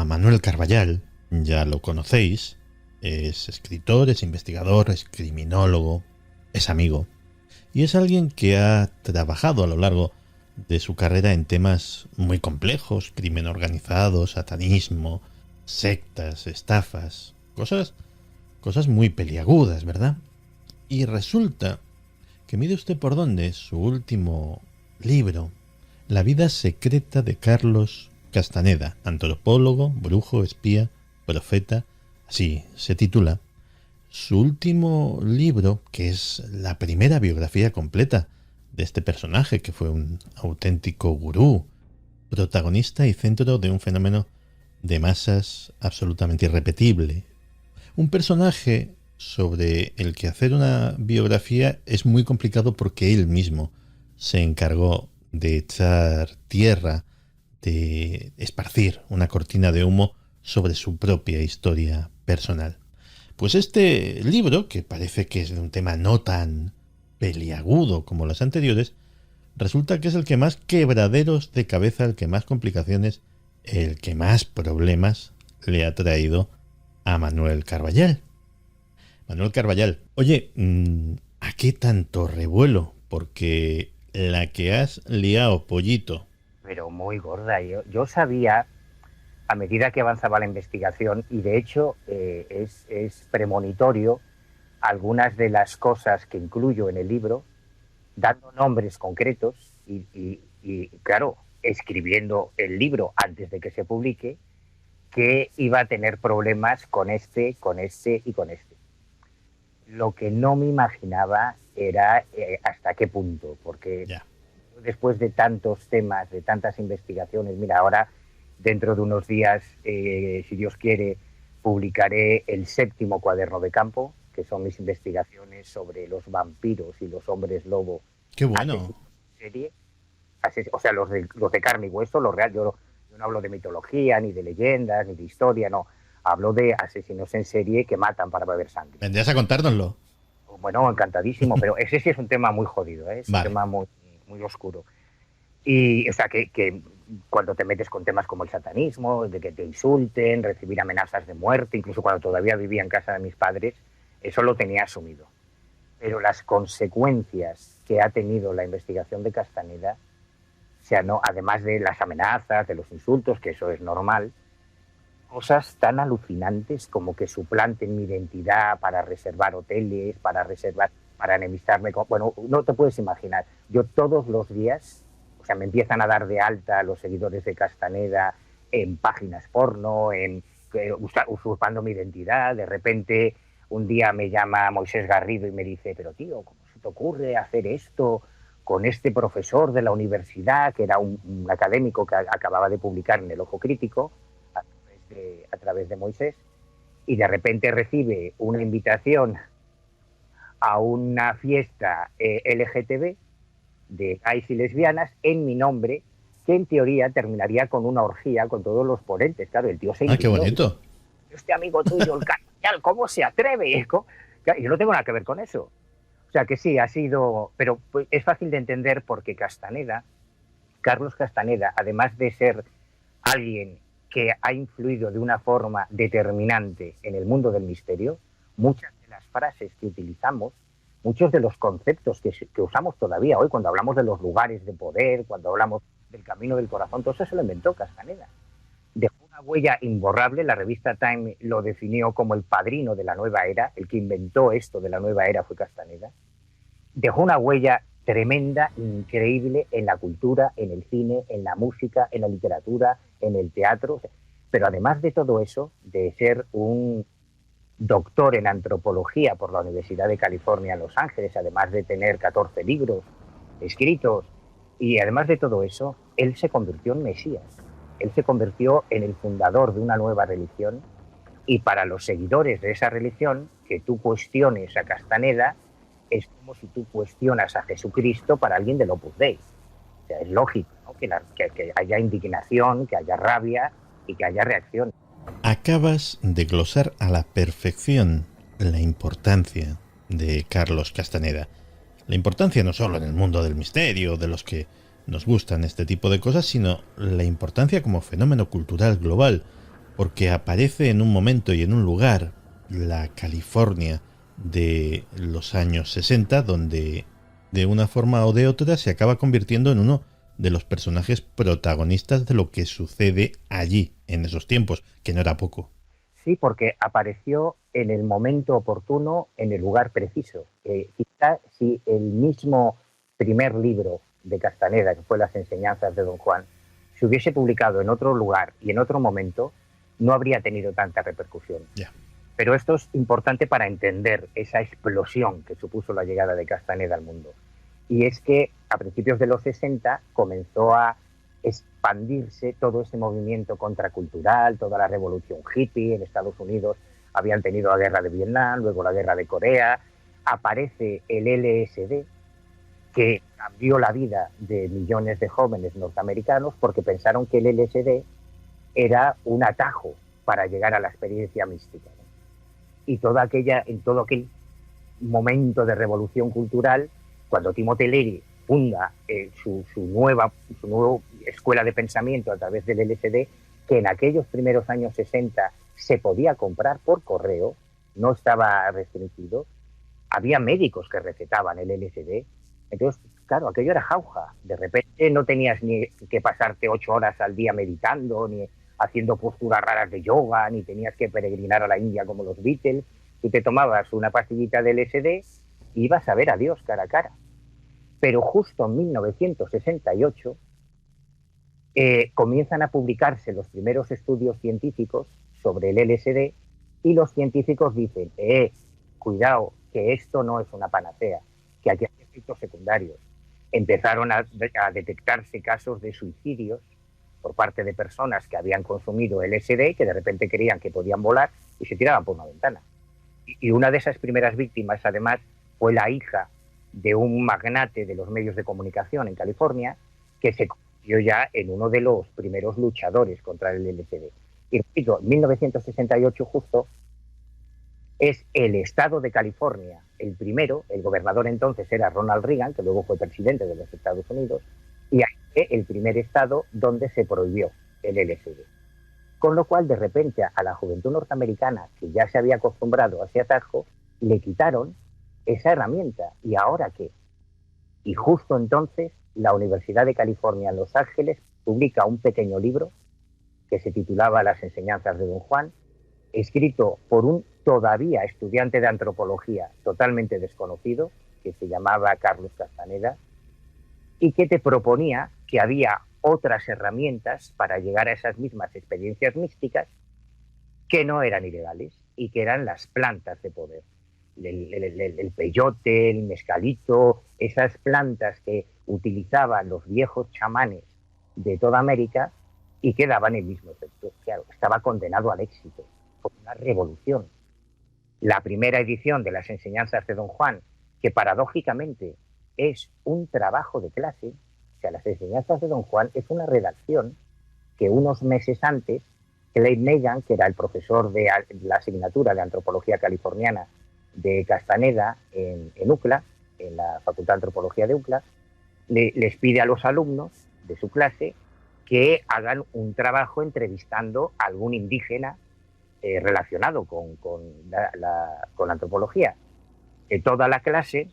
Manuel Carballal, ya lo conocéis, es escritor, es investigador, es criminólogo, es amigo. Y es alguien que ha trabajado a lo largo de su carrera en temas muy complejos: crimen organizado, satanismo, sectas, estafas, cosas muy peliagudas, ¿verdad? Y resulta que, mire usted por dónde, su último libro, La vida secreta de Carlos Castaneda, antropólogo, brujo, espía, profeta, así se titula. Su último libro, que es la primera biografía completa de este personaje, que fue un auténtico gurú, protagonista y centro de un fenómeno de masas absolutamente irrepetible. Un personaje sobre el que hacer una biografía es muy complicado porque él mismo se encargó de echar tierra, de esparcir una cortina de humo sobre su propia historia personal. Pues este libro, que parece que es de un tema no tan peliagudo como los anteriores, resulta que es el que más quebraderos de cabeza, el que más complicaciones, el que más problemas le ha traído a Manuel Carballal. Manuel Carballal, oye, ¿a qué tanto revuelo? Porque la que has liado, pollito. Pero muy gorda. Yo sabía, a medida que avanzaba la investigación, y de hecho es premonitorio algunas de las cosas que incluyo en el libro, dando nombres concretos y claro, escribiendo el libro antes de que se publique, que iba a tener problemas con este y con este. Lo que no me imaginaba era hasta qué punto, porque Ya. después de tantos temas, de tantas investigaciones, mira, ahora dentro de unos días, si Dios quiere, publicaré el 7º cuaderno de campo, que son mis investigaciones sobre los vampiros y los hombres lobo. Qué bueno. Serie, o sea, los de carne y hueso, los real. Yo no hablo de mitología, ni de leyendas, ni de historia, no. Hablo de asesinos en serie que matan para beber sangre. ¿Vendrías a contárnoslo? Bueno, encantadísimo, pero ese sí es un tema muy jodido, ¿eh? Es Vale. un tema muy, muy oscuro. Y, o sea, que cuando te metes con temas como el satanismo, de que te insulten, recibir amenazas de muerte, incluso cuando todavía vivía en casa de mis padres, eso lo tenía asumido. Pero las consecuencias que ha tenido la investigación de Castaneda, o sea, no, además de las amenazas, de los insultos, que eso es normal, cosas tan alucinantes como que suplanten mi identidad para reservar hoteles, para enemistarme con... Bueno, no te puedes imaginar. Yo todos los días, o sea, me empiezan a dar de alta los seguidores de Castaneda en páginas porno, usurpando mi identidad. De repente, un día me llama Moisés Garrido y me dice, pero tío, ¿cómo se te ocurre hacer esto con este profesor de la universidad, que era un académico que acababa de publicar en El Ojo Crítico, a través de Moisés? Y de repente recibe una invitación a una fiesta LGTB de gays y lesbianas en mi nombre, que en teoría terminaría con una orgía con todos los ponentes. Claro, el tío se indignó. Qué bonito. Este amigo tuyo, el Carballal, ¿cómo se atreve? Yo no tengo nada que ver con eso. O sea que sí, ha sido... Pero pues, es fácil de entender porque Castaneda, Carlos Castaneda, además de ser alguien que ha influido de una forma determinante en el mundo del misterio, muchas de las frases que utilizamos, muchos de los conceptos que usamos todavía hoy, cuando hablamos de los lugares de poder, cuando hablamos del camino del corazón, todo eso se lo inventó Castaneda. Dejó una huella imborrable. La revista Time lo definió como el padrino de la nueva era. El que inventó esto de la nueva era fue Castaneda. Dejó una huella tremenda, increíble, en la cultura, en el cine, en la música, en la literatura, en el teatro. Pero además de todo eso, de ser un doctor en antropología por la Universidad de California en Los Ángeles, además de tener 14 libros escritos, y además de todo eso, él se convirtió en Mesías. Él se convirtió en el fundador de una nueva religión, y para los seguidores de esa religión, que tú cuestiones a Castaneda es como si tú cuestionas a Jesucristo para alguien del Opus Dei. O sea, es lógico, ¿no? que haya indignación, que haya rabia y que haya reacción. Acabas de glosar a la perfección la importancia de Carlos Castaneda. La importancia no solo en el mundo del misterio, de los que nos gustan este tipo de cosas, sino la importancia como fenómeno cultural global. porque aparece en un momento y en un lugar, la California de los años 60, donde de una forma o de otra se acaba convirtiendo en uno de los personajes protagonistas de lo que sucede allí en esos tiempos, que no era poco. Sí, porque apareció en el momento oportuno, en el lugar preciso. Quizá si el mismo primer libro de Castaneda, que fue Las enseñanzas de Don Juan, se hubiese publicado en otro lugar y en otro momento, no habría tenido tanta repercusión. Yeah. Pero esto es importante para entender esa explosión que supuso la llegada de Castaneda al mundo. Y es que a principios de los 60 comenzó a expandirse todo ese movimiento contracultural, toda la revolución hippie en Estados Unidos. Habían tenido la guerra de Vietnam, luego la guerra de Corea. Aparece el LSD, que cambió la vida de millones de jóvenes norteamericanos porque pensaron que el LSD era un atajo para llegar a la experiencia mística. Y en todo aquel momento de revolución cultural, cuando Timothy Leary funda su nueva escuela de pensamiento a través del LSD, que en aquellos primeros años 60 se podía comprar por correo, no estaba restringido, había médicos que recetaban el LSD. Entonces, claro, aquello era jauja. De repente no tenías ni que pasarte 8 horas al día meditando, ni haciendo posturas raras de yoga, ni tenías que peregrinar a la India como los Beatles. Tú te tomabas una pastillita de LSD y ibas a ver a Dios cara a cara. Pero justo en 1968 comienzan a publicarse los primeros estudios científicos sobre el LSD y los científicos dicen, cuidado, que esto no es una panacea, que aquí hay efectos secundarios. Empezaron a detectarse casos de suicidios por parte de personas que habían consumido LSD, que de repente creían que podían volar y se tiraban por una ventana. Y una de esas primeras víctimas, además, fue la hija de un magnate de los medios de comunicación en California, que se convirtió ya en uno de los primeros luchadores contra el LSD. Y repito, en 1968 justo, es el estado de California el primero. El gobernador entonces era Ronald Reagan, que luego fue presidente de los Estados Unidos, y ahí fue el primer estado donde se prohibió el LSD. Con lo cual, de repente, a la juventud norteamericana, que ya se había acostumbrado a ese atajo, le quitaron esa herramienta. ¿Y ahora qué? Y justo entonces, la Universidad de California en Los Ángeles publica un pequeño libro que se titulaba Las enseñanzas de Don Juan, escrito por un todavía estudiante de antropología totalmente desconocido, que se llamaba Carlos Castaneda, y que te proponía que había otras herramientas para llegar a esas mismas experiencias místicas que no eran ilegales y que eran las plantas de poder. El peyote, el mezcalito, esas plantas que utilizaban los viejos chamanes de toda América y que daban el mismo efecto. Claro, estaba condenado al éxito. Fue una revolución. La primera edición de las enseñanzas de Don Juan, que paradójicamente es un trabajo de clase, o sea, las enseñanzas de Don Juan es una redacción que unos meses antes, Clay Megan, que era el profesor de la asignatura de antropología californiana de Castaneda en UCLA, en la Facultad de Antropología de UCLA, les pide a los alumnos de su clase que hagan un trabajo entrevistando a algún indígena relacionado con la antropología. De toda la clase,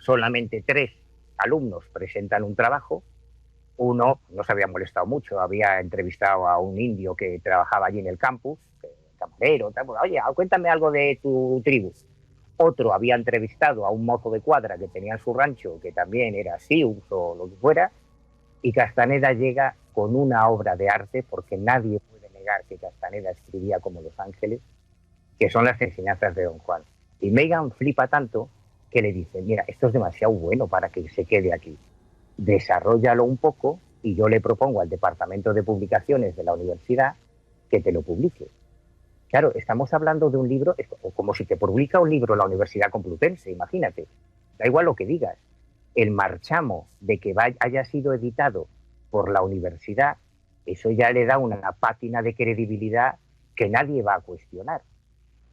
solamente 3 alumnos presentan un trabajo. Uno no se había molestado mucho, había entrevistado a un indio que trabajaba allí en el campus, camarero, tal. Oye, cuéntame algo de tu tribu. Otro había entrevistado a un mozo de cuadra que tenía en su rancho, que también era Sioux o lo que fuera, y Castaneda llega con una obra de arte, porque nadie puede negar que Castaneda escribía como Los Ángeles, que son las enseñanzas de Don Juan. Y Megan flipa tanto que le dice, mira, esto es demasiado bueno para que se quede aquí. Desarróllalo un poco y yo le propongo al departamento de publicaciones de la universidad que te lo publique. Claro, estamos hablando de un libro, como si te publica un libro la Universidad Complutense, imagínate. Da igual lo que digas. El marchamo de que haya sido editado por la universidad, eso ya le da una pátina de credibilidad que nadie va a cuestionar.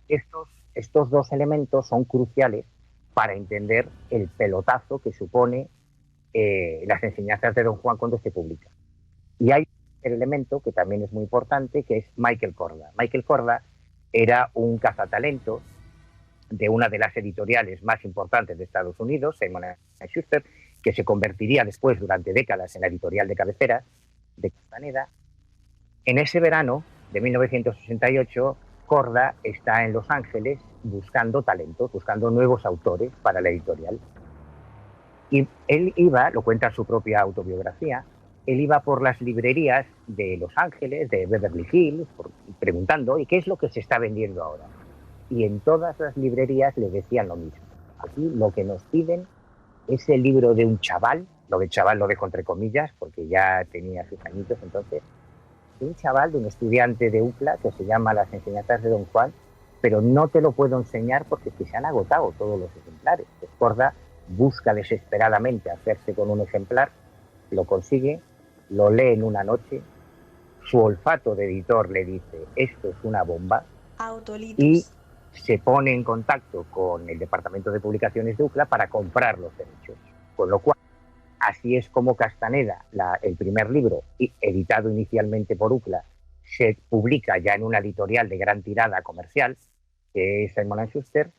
Estos 2 elementos son cruciales para entender el pelotazo que supone las enseñanzas de Don Juan cuando se publica. Y hay un tercer elemento, que también es muy importante, que es Michael Korda. Michael Korda era un cazatalentos de una de las editoriales más importantes de Estados Unidos, Simon & Schuster, que se convertiría después, durante décadas, en la editorial de cabecera de Castaneda. En ese verano de 1968, Korda está en Los Ángeles buscando talentos, buscando nuevos autores para la editorial. Y él iba, lo cuenta en su propia autobiografía, él iba por las librerías de Los Ángeles, de Beverly Hills, preguntando, ¿y qué es lo que se está vendiendo ahora? Y en todas las librerías le decían lo mismo. Aquí lo que nos piden es el libro de un chaval, lo de chaval lo dejo entre comillas, porque ya tenía sus añitos entonces, de un chaval, de un estudiante de UCLA, que se llama Las enseñanzas de Don Juan, pero no te lo puedo enseñar porque es que se han agotado todos los ejemplares. Pues Korda busca desesperadamente hacerse con un ejemplar, lo consigue, lo lee en una noche, su olfato de editor le dice, esto es una bomba, Autolitos. y se pone en contacto con el Departamento de Publicaciones de UCLA para comprar los derechos. Con lo cual, así es como Castaneda, el primer libro, editado inicialmente por UCLA, se publica ya en una editorial de gran tirada comercial, que es Simon & Schuster,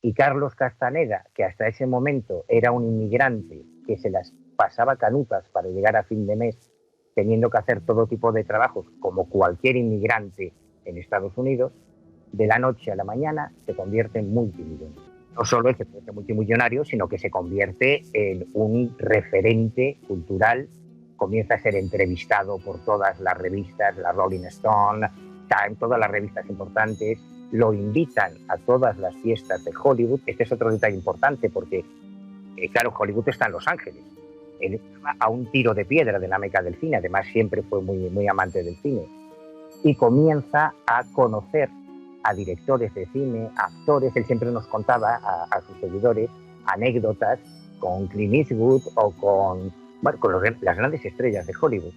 y Carlos Castaneda, que hasta ese momento era un inmigrante que se las pasaba canutas para llegar a fin de mes, teniendo que hacer todo tipo de trabajos, como cualquier inmigrante en Estados Unidos, de la noche a la mañana se convierte en multimillonario. No solo se convierte en multimillonario, sino que se convierte en un referente cultural, comienza a ser entrevistado por todas las revistas, la Rolling Stone, Time, todas las revistas importantes, lo invitan a todas las fiestas de Hollywood. Este es otro detalle importante porque, claro, Hollywood está en Los Ángeles. Él estaba a un tiro de piedra de la meca del cine, además siempre fue muy amante del cine. Y comienza a conocer a directores de cine, a actores. Él siempre nos contaba a sus seguidores anécdotas con Clint Eastwood o con las grandes estrellas de Hollywood.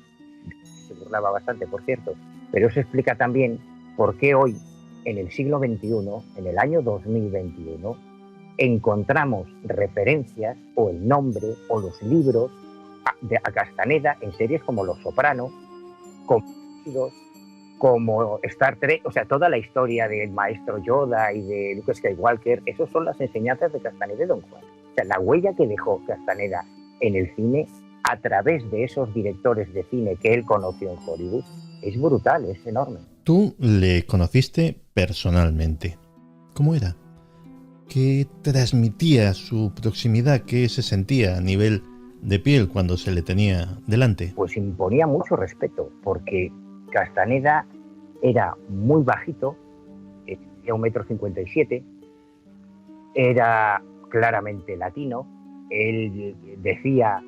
Se burlaba bastante, por cierto. Pero eso explica también por qué hoy, en el siglo XXI, en el año 2021, encontramos referencias o el nombre o los libros a Castaneda en series como Los Soprano, como Star Trek, o sea, toda la historia del maestro Yoda y de Luke Skywalker, esas son las enseñanzas de Castaneda y Don Juan. O sea, la huella que dejó Castaneda en el cine a través de esos directores de cine que él conoció en Hollywood es brutal, es enorme. Tú le conociste personalmente. ¿Cómo era? ¿Qué transmitía su proximidad? ¿Qué se sentía a nivel de piel cuando se le tenía delante? Pues imponía mucho respeto, porque Castaneda era muy bajito, tenía 1,57 m, era claramente latino. Él decía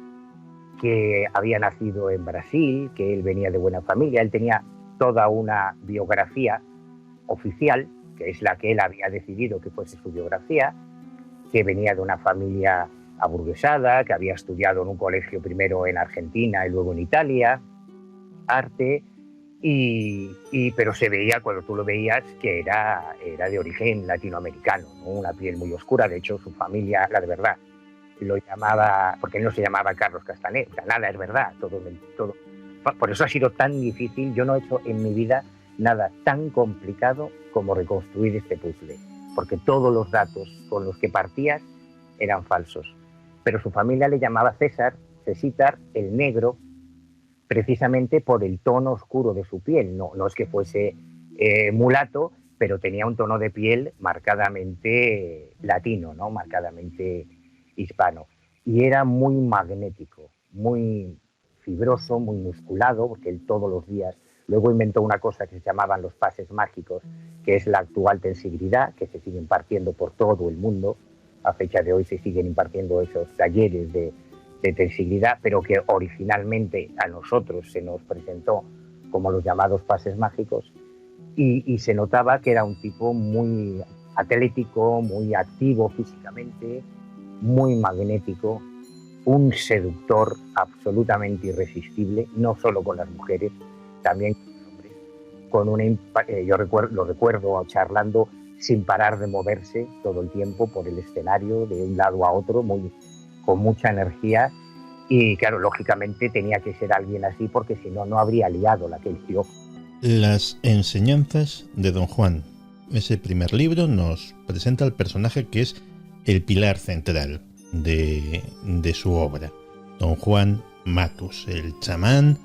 que había nacido en Brasil, que él venía de buena familia. Él tenía toda una biografía oficial, que es la que él había decidido que fuese su biografía, que venía de una familia aburguesada, que había estudiado en un colegio primero en Argentina y luego en Italia, arte, pero se veía, cuando tú lo veías, que era de origen latinoamericano, ¿no? Una piel muy oscura. De hecho, su familia, la de verdad, lo llamaba, porque él no se llamaba Carlos Castaneda, nada es verdad, todo. Por eso ha sido tan difícil. Yo no he hecho en mi vida nada tan complicado como reconstruir este puzzle, porque todos los datos con los que partías eran falsos. Pero su familia le llamaba César el Negro, precisamente por el tono oscuro de su piel. No es que fuese mulato, pero tenía un tono de piel marcadamente latino, ¿no? Marcadamente hispano. Y era muy magnético, muy fibroso, muy musculado, porque él todos los días... Luego inventó una cosa que se llamaban los pases mágicos, que es la actual tensibilidad, que se sigue impartiendo por todo el mundo. A fecha de hoy se siguen impartiendo esos talleres de tensibilidad, pero que originalmente a nosotros se nos presentó como los llamados pases mágicos, y se notaba que era un tipo muy atlético, muy activo físicamente, muy magnético, un seductor absolutamente irresistible, no solo con las mujeres, también con los hombres. Yo lo recuerdo charlando sin parar de moverse todo el tiempo por el escenario, de un lado a otro, con mucha energía, Y claro, lógicamente tenía que ser alguien así porque si no, no habría liado la que él dio. Las enseñanzas de Don Juan. Ese primer libro nos presenta al personaje que es el pilar central de su obra. Don Juan Matus, el chamán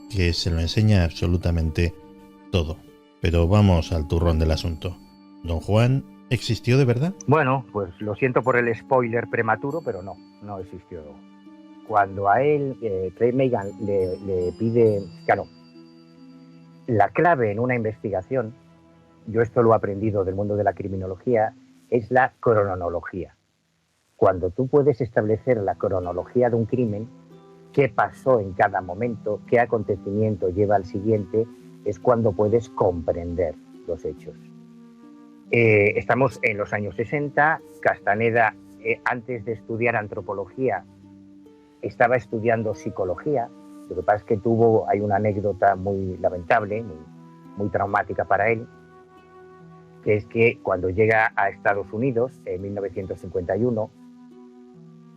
que se lo enseña absolutamente todo. Pero vamos al turrón del asunto. ¿Don Juan existió de verdad? Bueno, pues lo siento por el spoiler prematuro, pero no existió. Cuando a él, Craig Magan le pide, claro, la clave en una investigación, yo esto lo he aprendido del mundo de la criminología, es la cronología. Cuando tú puedes establecer la cronología de un crimen, qué pasó en cada momento, qué acontecimiento lleva al siguiente, es cuando puedes comprender los hechos. Estamos en los años 60, Castaneda, antes de estudiar antropología, estaba estudiando psicología. Lo que pasa es que hay una anécdota muy lamentable, muy traumática para él, que es que cuando llega a Estados Unidos, en 1951,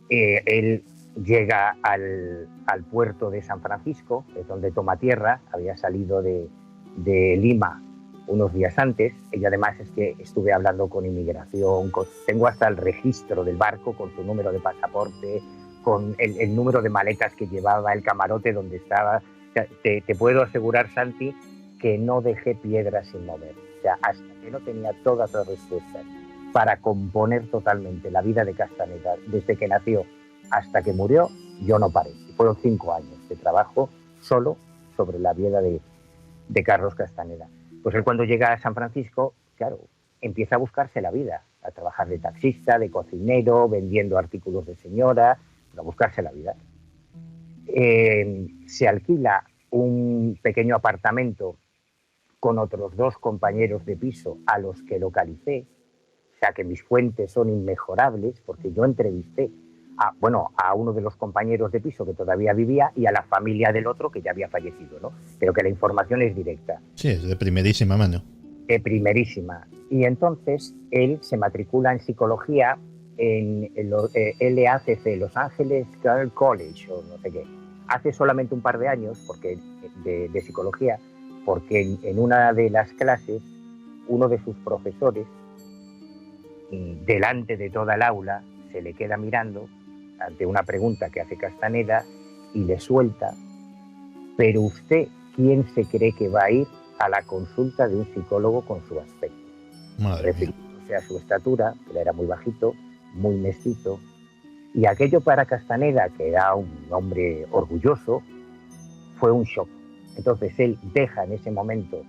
él llega al puerto de San Francisco, es donde toma tierra, había salido de Lima unos días antes, y además es que estuve hablando con inmigración, tengo hasta el registro del barco con su número de pasaporte, con el número de maletas que llevaba, el camarote donde estaba. O sea, te puedo asegurar, Santi, que no dejé piedras sin mover. O sea, hasta que no tenía todas las respuestas para componer totalmente la vida de Castaneda, desde que nació hasta que murió, yo no paré. Fueron 5 años de trabajo solo sobre la vida de Carlos Castaneda. Pues él cuando llega a San Francisco, claro, empieza a buscarse la vida, a trabajar de taxista, de cocinero, vendiendo artículos de señora, a buscarse la vida. Se alquila un pequeño apartamento con otros 2 compañeros de piso a los que localicé, o sea que mis fuentes son inmejorables porque yo entrevisté a uno de los compañeros de piso que todavía vivía y a la familia del otro que ya había fallecido, ¿no? Pero que la información es directa. Sí, es de primerísima mano. De primerísima. Y entonces él se matricula en psicología en LACC, Los Ángeles College o no sé qué. Hace solamente un par de años de psicología, porque en una de las clases uno de sus profesores, delante de toda el aula, se le queda mirando ante una pregunta que hace Castaneda y le suelta: pero usted, ¿quién se cree que va a ir a la consulta de un psicólogo con su aspecto? Refiriéndose a su estatura, que era muy bajito, muy mestizo, y aquello para Castaneda, que era un hombre orgulloso, fue un shock. Entonces él deja en ese momento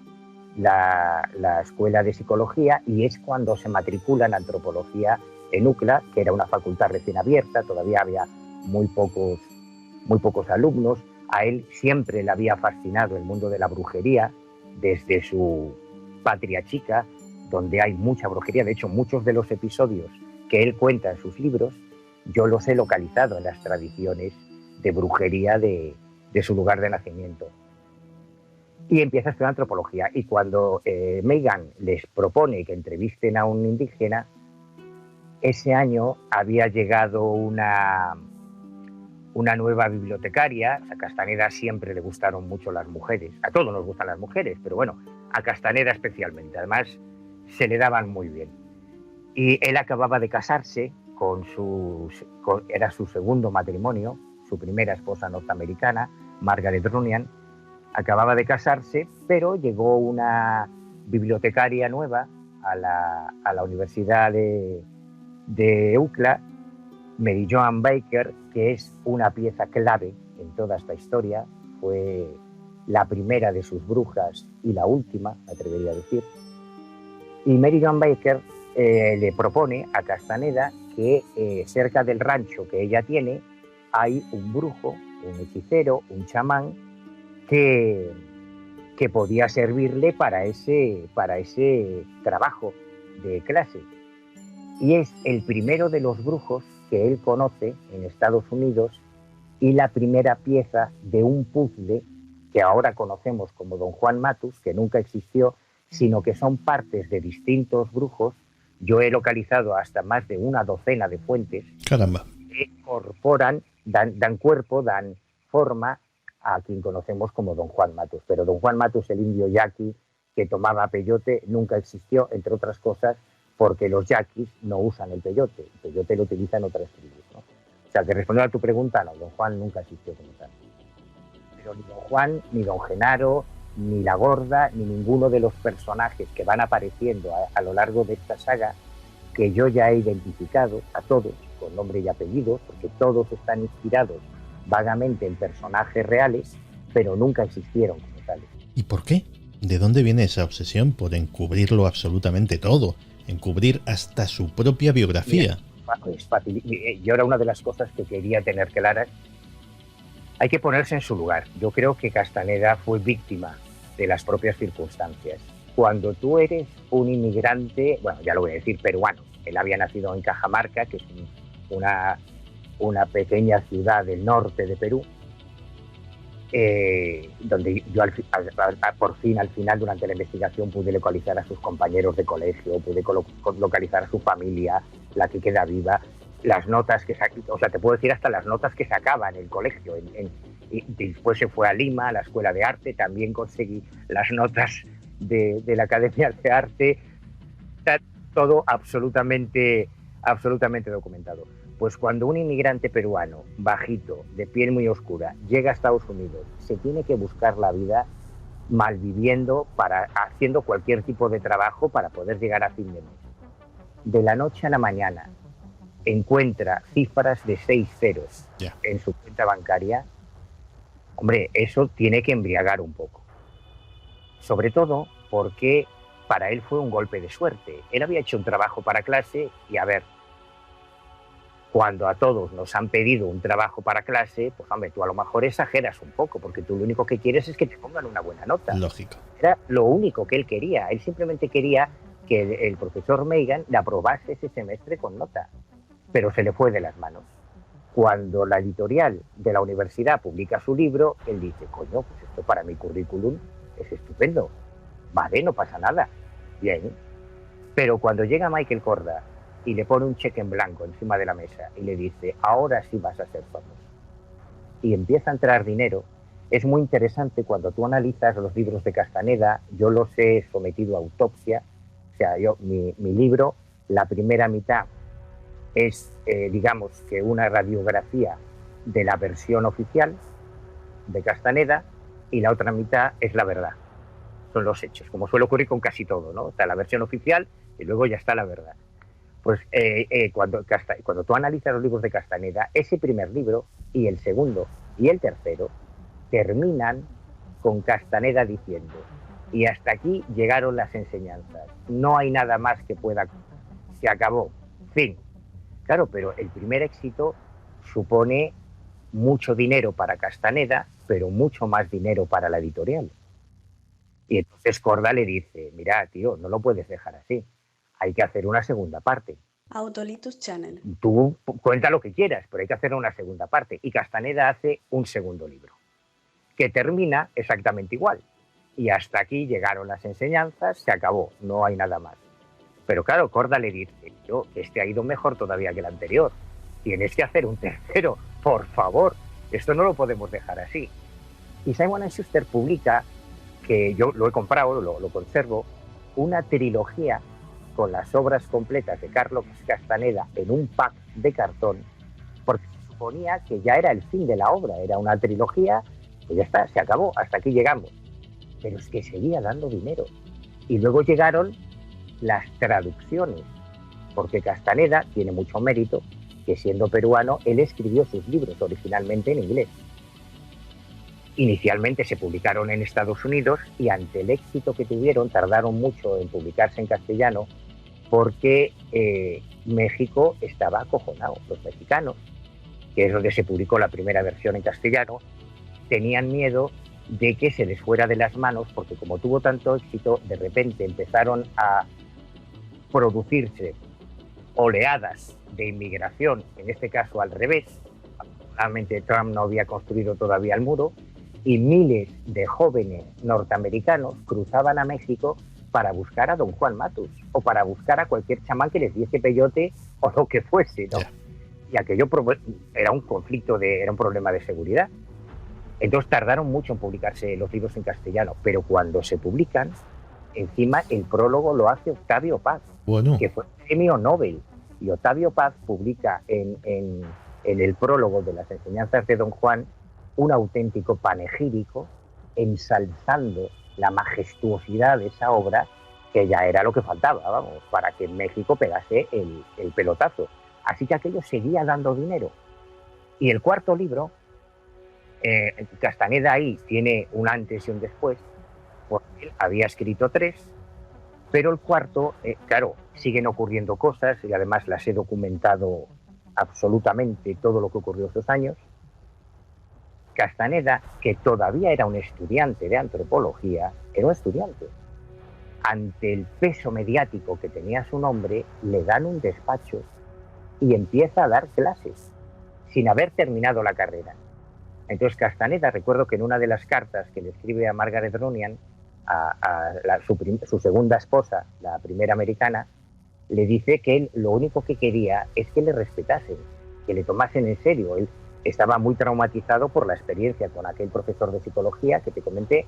la escuela de psicología y es cuando se matricula en antropología en UCLA, que era una facultad recién abierta, todavía había muy pocos alumnos. A él siempre le había fascinado el mundo de la brujería, desde su patria chica, donde hay mucha brujería. De hecho, muchos de los episodios que él cuenta en sus libros, yo los he localizado en las tradiciones de brujería de su lugar de nacimiento. Y empieza a estudiar antropología. Y cuando Magan les propone que entrevisten a un indígena, ese año había llegado una nueva bibliotecaria. A Castaneda siempre le gustaron mucho las mujeres. A todos nos gustan las mujeres, pero bueno, a Castaneda especialmente. Además, se le daban muy bien. Y él acababa de casarse era su segundo matrimonio, su primera esposa norteamericana, Margaret Runyan. Acababa de casarse, pero llegó una bibliotecaria nueva a la Universidad de UCLA, Mary Joan Baker, que es una pieza clave en toda esta historia. Fue la primera de sus brujas y la última, me atrevería a decir. Y Mary Joan Baker le propone a Castaneda que cerca del rancho que ella tiene hay un brujo, un hechicero, un chamán que podía servirle para ese trabajo de clase. Y es el primero de los brujos que él conoce en Estados Unidos y la primera pieza de un puzzle que ahora conocemos como Don Juan Matus, que nunca existió, sino que son partes de distintos brujos. Yo he localizado hasta más de una docena de fuentes. Caramba. Que incorporan dan cuerpo, dan forma a quien conocemos como Don Juan Matus. Pero Don Juan Matus, el indio yaqui que tomaba peyote, nunca existió, entre otras cosas, porque los yaquis no usan el peyote lo utilizan otras tribus, ¿no? O sea, que respondiendo a tu pregunta, no, Don Juan nunca existió como tal. Pero ni Don Juan, ni Don Genaro, ni la Gorda, ni ninguno de los personajes que van apareciendo a lo largo de esta saga, que yo ya he identificado a todos, con nombre y apellido, porque todos están inspirados vagamente en personajes reales, pero nunca existieron como tales. ¿Y por qué? ¿De dónde viene esa obsesión por encubrirlo absolutamente todo? Encubrir hasta su propia biografía. Es fácil. Y ahora una de las cosas que quería tener claras, hay que ponerse en su lugar. Yo creo que Castaneda fue víctima de las propias circunstancias. Cuando tú eres un inmigrante, bueno, ya lo voy a decir, peruano, él había nacido en Cajamarca, que es una pequeña ciudad del norte de Perú, donde yo por fin, al final, durante la investigación, pude localizar a sus compañeros de colegio, pude localizar a su familia, la que queda viva, las notas que o sea, te puedo decir hasta las notas que sacaba en el colegio. Y después se fue a Lima, a la Escuela de Arte, también conseguí las notas de la Academia de Arte. Está todo absolutamente documentado. Pues cuando un inmigrante peruano, bajito, de piel muy oscura, llega a Estados Unidos, se tiene que buscar la vida malviviendo, haciendo cualquier tipo de trabajo para poder llegar a fin de mes. De la noche a la mañana encuentra cifras de 6 ceros en su cuenta bancaria. Hombre, eso tiene que embriagar un poco. Sobre todo porque para él fue un golpe de suerte. Él había hecho un trabajo para clase y, a ver, cuando a todos nos han pedido un trabajo para clase, pues hombre, tú a lo mejor exageras un poco, porque tú lo único que quieres es que te pongan una buena nota. Lógico. Era lo único que él quería. Él simplemente quería que el profesor Meighan le aprobase ese semestre con nota, pero se le fue de las manos. Cuando la editorial de la universidad publica su libro, él dice, coño, pues esto para mi currículum es estupendo. Vale, no pasa nada. Bien. Pero cuando llega Michael Korda y le pone un cheque en blanco encima de la mesa y le dice, ahora sí vas a ser famoso, y empieza a entrar dinero, es muy interesante cuando tú analizas los libros de Castaneda. Yo los he sometido a autopsia. O sea, mi libro, la primera mitad es, digamos, que una radiografía de la versión oficial de Castaneda, y la otra mitad es la verdad. Son los hechos, como suele ocurrir con casi todo, ¿no? Está la versión oficial y luego ya está la verdad. Pues cuando tú analizas los libros de Castaneda, ese primer libro y el segundo y el tercero terminan con Castaneda diciendo, y hasta aquí llegaron las enseñanzas, no hay nada más que pueda, se acabó, fin. Claro, pero el primer éxito supone mucho dinero para Castaneda, pero mucho más dinero para la editorial. Y entonces Korda le dice, mira, tío, no lo puedes dejar así, hay que hacer una segunda parte. Autolitus Channel. Tú cuenta lo que quieras, pero hay que hacer una segunda parte. Y Castaneda hace un segundo libro, que termina exactamente igual. Y hasta aquí llegaron las enseñanzas, se acabó, no hay nada más. Pero claro, Korda le dice, yo, este ha ido mejor todavía que el anterior. Tienes que hacer un tercero, por favor. Esto no lo podemos dejar así. Y Simon & Schuster publica, que yo lo he comprado, lo conservo, una trilogía con las obras completas de Carlos Castaneda en un pack de cartón, porque se suponía que ya era el fin de la obra, era una trilogía, pues ya está, se acabó, hasta aquí llegamos. Pero es que seguía dando dinero. Y luego llegaron las traducciones, porque Castaneda tiene mucho mérito, que siendo peruano, él escribió sus libros originalmente en inglés. Inicialmente se publicaron en Estados Unidos y ante el éxito que tuvieron tardaron mucho en publicarse en castellano, porque México estaba acojonado. Los mexicanos, que es donde se publicó la primera versión en castellano, tenían miedo de que se les fuera de las manos, porque como tuvo tanto éxito, de repente empezaron a producirse oleadas de inmigración, en este caso al revés. Afortunadamente Trump no había construido todavía el muro, y miles de jóvenes norteamericanos cruzaban a México para buscar a Don Juan Matus o para buscar a cualquier chamán que les diese peyote o lo que fuese, ¿no? y aquello era un conflicto, era un problema de seguridad. Entonces tardaron mucho en publicarse los libros en castellano, pero cuando se publican, encima el prólogo lo hace Octavio Paz, Bueno, que fue premio Nobel. Y Octavio Paz publica en el prólogo de las enseñanzas de Don Juan un auténtico panegírico ensalzando la majestuosidad de esa obra, que ya era lo que faltaba, vamos, para que México pegase el pelotazo. Así que aquello seguía dando dinero. Y el cuarto libro, Castaneda ahí tiene un antes y un después, porque él había escrito 3, pero el cuarto, claro, siguen ocurriendo cosas y además las he documentado absolutamente todo lo que ocurrió esos años. Castaneda, que todavía era un estudiante de antropología, era un estudiante. Ante el peso mediático que tenía su nombre, le dan un despacho y empieza a dar clases sin haber terminado la carrera. Entonces Castaneda, recuerdo que en una de las cartas que le escribe a Margaret Runyan, su segunda esposa, la primera americana, le dice que él lo único que quería es que le respetasen, que le tomasen en serio. Él estaba muy traumatizado por la experiencia con aquel profesor de psicología que te comenté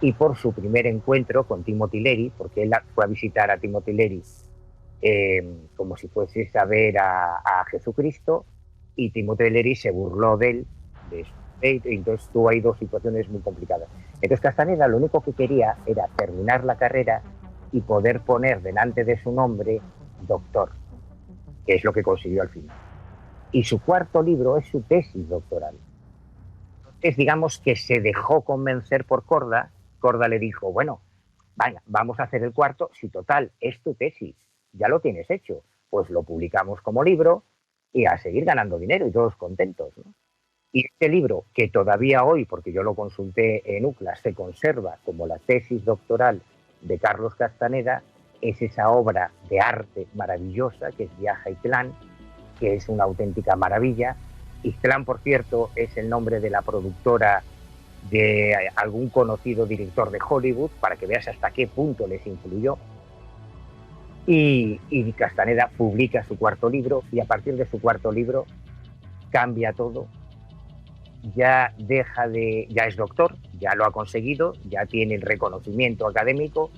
y por su primer encuentro con Timothy Leary, porque él fue a visitar a Timothy Leary como si fuese a ver a Jesucristo, y Timothy Leary se burló de él, de su fe, y entonces tuvo ahí 2 situaciones muy complicadas. Entonces Castaneda lo único que quería era terminar la carrera y poder poner delante de su nombre doctor, que es lo que consiguió al final. Y su cuarto libro es su tesis doctoral. Entonces, digamos que se dejó convencer por Korda. Korda le dijo, bueno, vaya, vamos a hacer el cuarto, si total, es tu tesis, ya lo tienes hecho, pues lo publicamos como libro y a seguir ganando dinero y todos contentos, ¿no? Y este libro, que todavía hoy, porque yo lo consulté en UCLA, se conserva como la tesis doctoral de Carlos Castaneda, es esa obra de arte maravillosa que es Viaja Ixtlán, que es una auténtica maravilla. Ixtlán, por cierto, es el nombre de la productora de algún conocido director de Hollywood, para que veas hasta qué punto les influyó. Y Castaneda publica su cuarto libro, y a partir de su cuarto libro cambia todo. Ya es doctor, ya lo ha conseguido, ya tiene el reconocimiento académico,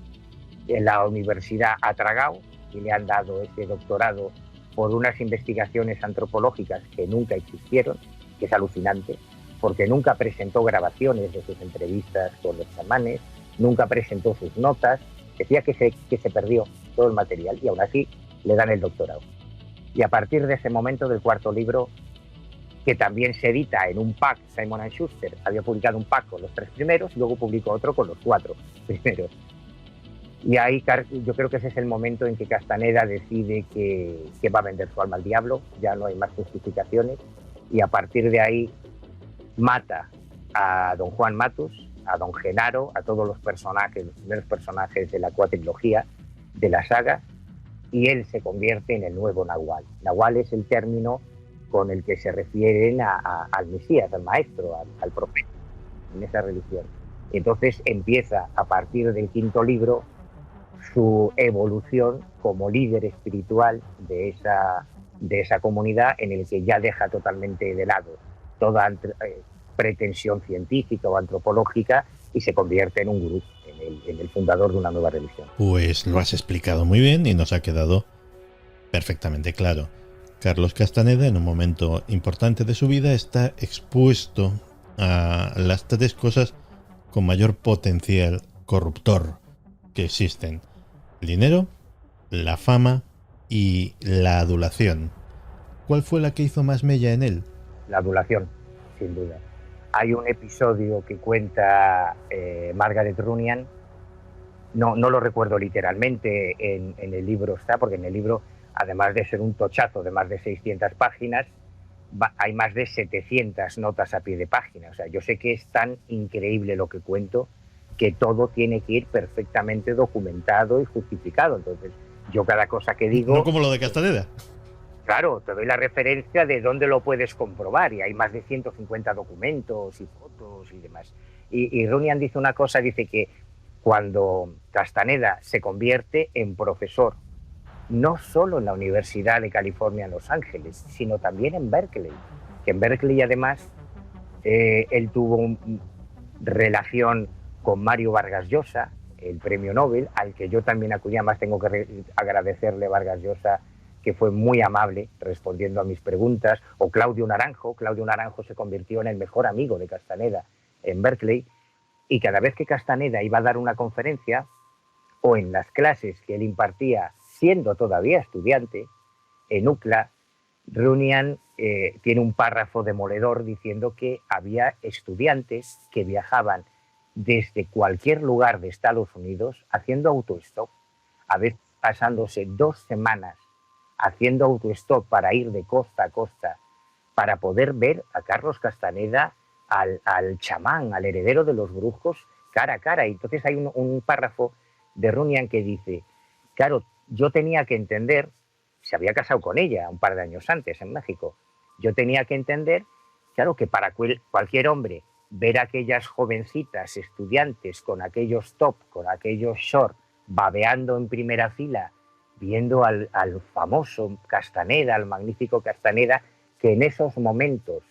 en la universidad ha tragado y le han dado ese doctorado por unas investigaciones antropológicas que nunca existieron, que es alucinante, porque nunca presentó grabaciones de sus entrevistas con los chamanes, nunca presentó sus notas, decía que se perdió todo el material, y aún así le dan el doctorado. Y a partir de ese momento, del cuarto libro, que también se edita en un pack, Simon & Schuster había publicado un pack con los 3 primeros y luego publicó otro con los 4 primeros. Y ahí yo creo que ese es el momento en que Castaneda decide que va a vender su alma al diablo, ya no hay más justificaciones, y a partir de ahí mata a don Juan Matus, a don Genaro, a todos los primeros personajes de la cuatrilogía de la saga, y él se convierte en el nuevo Nahual. Nahual es el término con el que se refieren al Mesías, al maestro, al profeta, en esa religión. Y entonces empieza, a partir del 5.º libro, su evolución como líder espiritual de esa comunidad, en el que ya deja totalmente de lado toda pretensión científica o antropológica y se convierte en un gurú, en el fundador de una nueva religión. Pues lo has explicado muy bien y nos ha quedado perfectamente claro. Carlos Castaneda, en un momento importante de su vida, está expuesto a las 3 cosas con mayor potencial corruptor que existen: el dinero, la fama y la adulación. ¿Cuál fue la que hizo más mella en él? La adulación, sin duda. Hay un episodio que cuenta Margaret Runyan, no lo recuerdo literalmente, en el libro está, porque en el libro, además de ser un tochazo de más de 600 páginas, hay más de 700 notas a pie de página. O sea, yo sé que es tan increíble lo que cuento que todo tiene que ir perfectamente documentado y justificado. Entonces, yo cada cosa que digo... No como lo de Castaneda. Claro, te doy la referencia de dónde lo puedes comprobar, y hay más de 150 documentos y fotos y demás. Y Runyan dice una cosa, dice que cuando Castaneda se convierte en profesor no solo en la Universidad de California en Los Ángeles, sino también en Berkeley, que en Berkeley además él tuvo relación con Mario Vargas Llosa, el premio Nobel, al que yo también acudí. Más tengo que agradecerle a Vargas Llosa, que fue muy amable respondiendo a mis preguntas, o Claudio Naranjo. Claudio Naranjo se convirtió en el mejor amigo de Castaneda en Berkeley, y cada vez que Castaneda iba a dar una conferencia, o en las clases que él impartía siendo todavía estudiante, en UCLA, Runyan tiene un párrafo demoledor diciendo que había estudiantes que viajaban desde cualquier lugar de Estados Unidos haciendo autostop, a veces pasándose 2 semanas haciendo autostop para ir de costa a costa, para poder ver a Carlos Castaneda, al chamán, al heredero de los brujos, cara a cara. Y entonces hay un párrafo de Runyan que dice, claro, yo tenía que entender, se había casado con ella un par de años antes en México, yo tenía que entender, claro, que para cualquier hombre ver a aquellas jovencitas estudiantes con aquellos top, con aquellos short, babeando en primera fila, viendo al famoso Castaneda, al magnífico Castaneda, que en esos momentos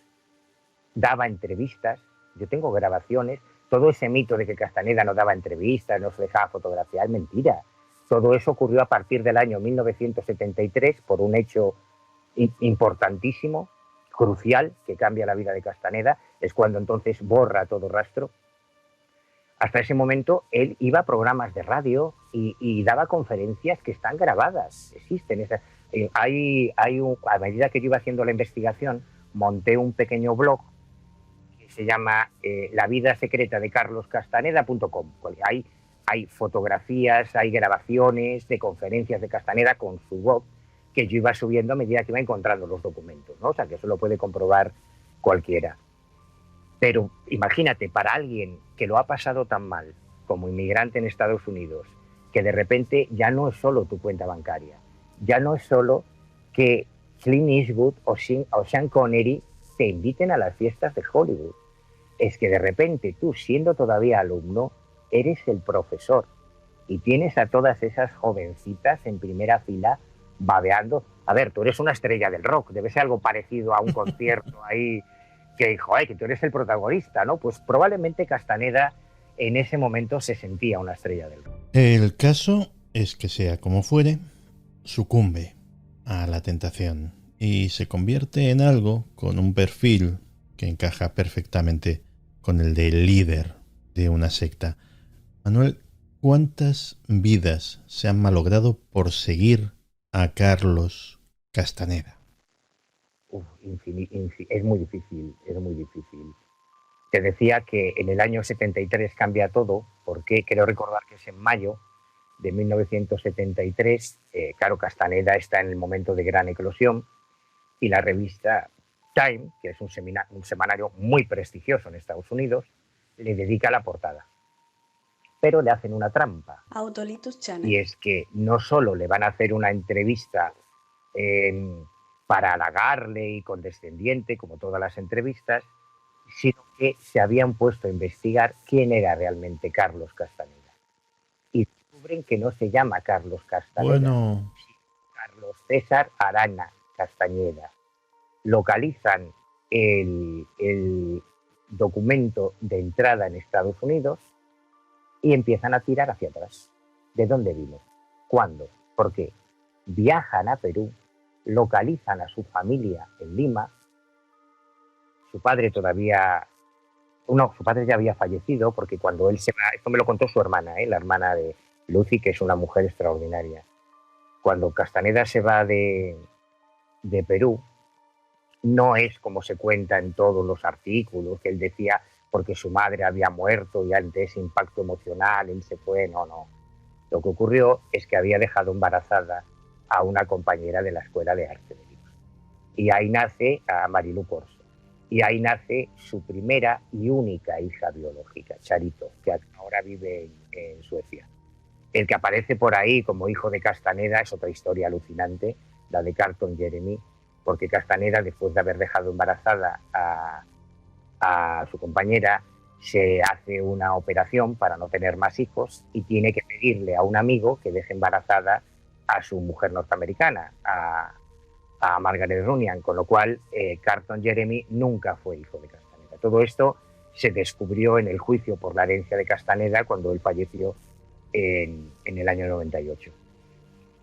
daba entrevistas. Yo tengo grabaciones. Todo ese mito de que Castaneda no daba entrevistas, no se dejaba fotografiar, es mentira. Todo eso ocurrió a partir del año 1973 por un hecho importantísimo, crucial, que cambia la vida de Castaneda. Es cuando entonces borra todo rastro. Hasta ese momento él iba a programas de radio y daba conferencias que están grabadas, existen. A medida que yo iba haciendo la investigación, monté un pequeño blog que se llama La vida secreta de carloscastaneda.com. Hay fotografías, hay grabaciones de conferencias de Castaneda con su voz que yo iba subiendo a medida que iba encontrando los documentos, ¿no? O sea, que eso lo puede comprobar cualquiera. Pero imagínate, para alguien que lo ha pasado tan mal como inmigrante en Estados Unidos, que de repente ya no es solo tu cuenta bancaria, ya no es solo que Clint Eastwood o Sean Connery te inviten a las fiestas de Hollywood. Es que de repente tú, siendo todavía alumno, eres el profesor y tienes a todas esas jovencitas en primera fila babeando. A ver, tú eres una estrella del rock, debe ser algo parecido a un concierto ahí que, joder, que tú eres el protagonista, ¿no? Pues probablemente Castaneda en ese momento se sentía una estrella del rock. El caso es que, sea como fuere, sucumbe a la tentación y se convierte en algo con un perfil que encaja perfectamente con el del líder de una secta. Manuel, ¿cuántas vidas se han malogrado por seguir a Carlos Castaneda? Es muy difícil, es muy difícil. Te decía que en el año 73 cambia todo, porque creo recordar que es en mayo de 1973, claro, Castaneda está en el momento de gran eclosión y la revista Time, que es un semanario muy prestigioso en Estados Unidos, le dedica la portada. Pero le hacen una trampa. Autolitus Channel. Y es que no solo le van a hacer una entrevista para halagarle y condescendiente, como todas las entrevistas, sino que se habían puesto a investigar quién era realmente Carlos Castaneda. Y descubren que no se llama Carlos Castaneda, sino Carlos César Arana Castañeda. Localizan el documento de entrada en Estados Unidos y empiezan a tirar hacia atrás. ¿De dónde vino? ¿Cuándo? ¿Por qué? Viajan a Perú, localizan a su familia en Lima. Su padre su padre ya había fallecido, porque cuando él se va, esto me lo contó su hermana, la hermana de Lucy, que es una mujer extraordinaria. Cuando Castaneda se va de Perú, no es como se cuenta en todos los artículos, que él decía porque su madre había muerto y ante ese impacto emocional él se fue. No. Lo que ocurrió es que había dejado embarazada a una compañera de la Escuela de Arte de Lima. Y ahí nace a Marilu Corso. Y ahí nace su primera y única hija biológica, Charito, que ahora vive en Suecia. El que aparece por ahí como hijo de Castaneda es otra historia alucinante, la de Carlton Jeremy, porque Castaneda, después de haber dejado embarazada a su compañera, se hace una operación para no tener más hijos y tiene que pedirle a un amigo que deje embarazada a su mujer norteamericana, a Margaret Runyan, con lo cual Carlton Jeremy nunca fue hijo de Castaneda. Todo esto se descubrió en el juicio por la herencia de Castaneda cuando él falleció en el año 98.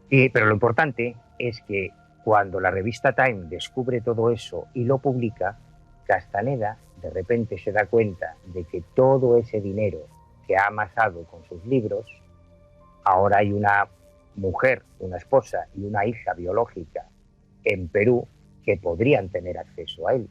Pero lo importante es que cuando la revista Time descubre todo eso y lo publica, Castaneda de repente se da cuenta de que todo ese dinero que ha amasado con sus libros, ahora hay una mujer, una esposa y una hija biológica en Perú que podrían tener acceso a él.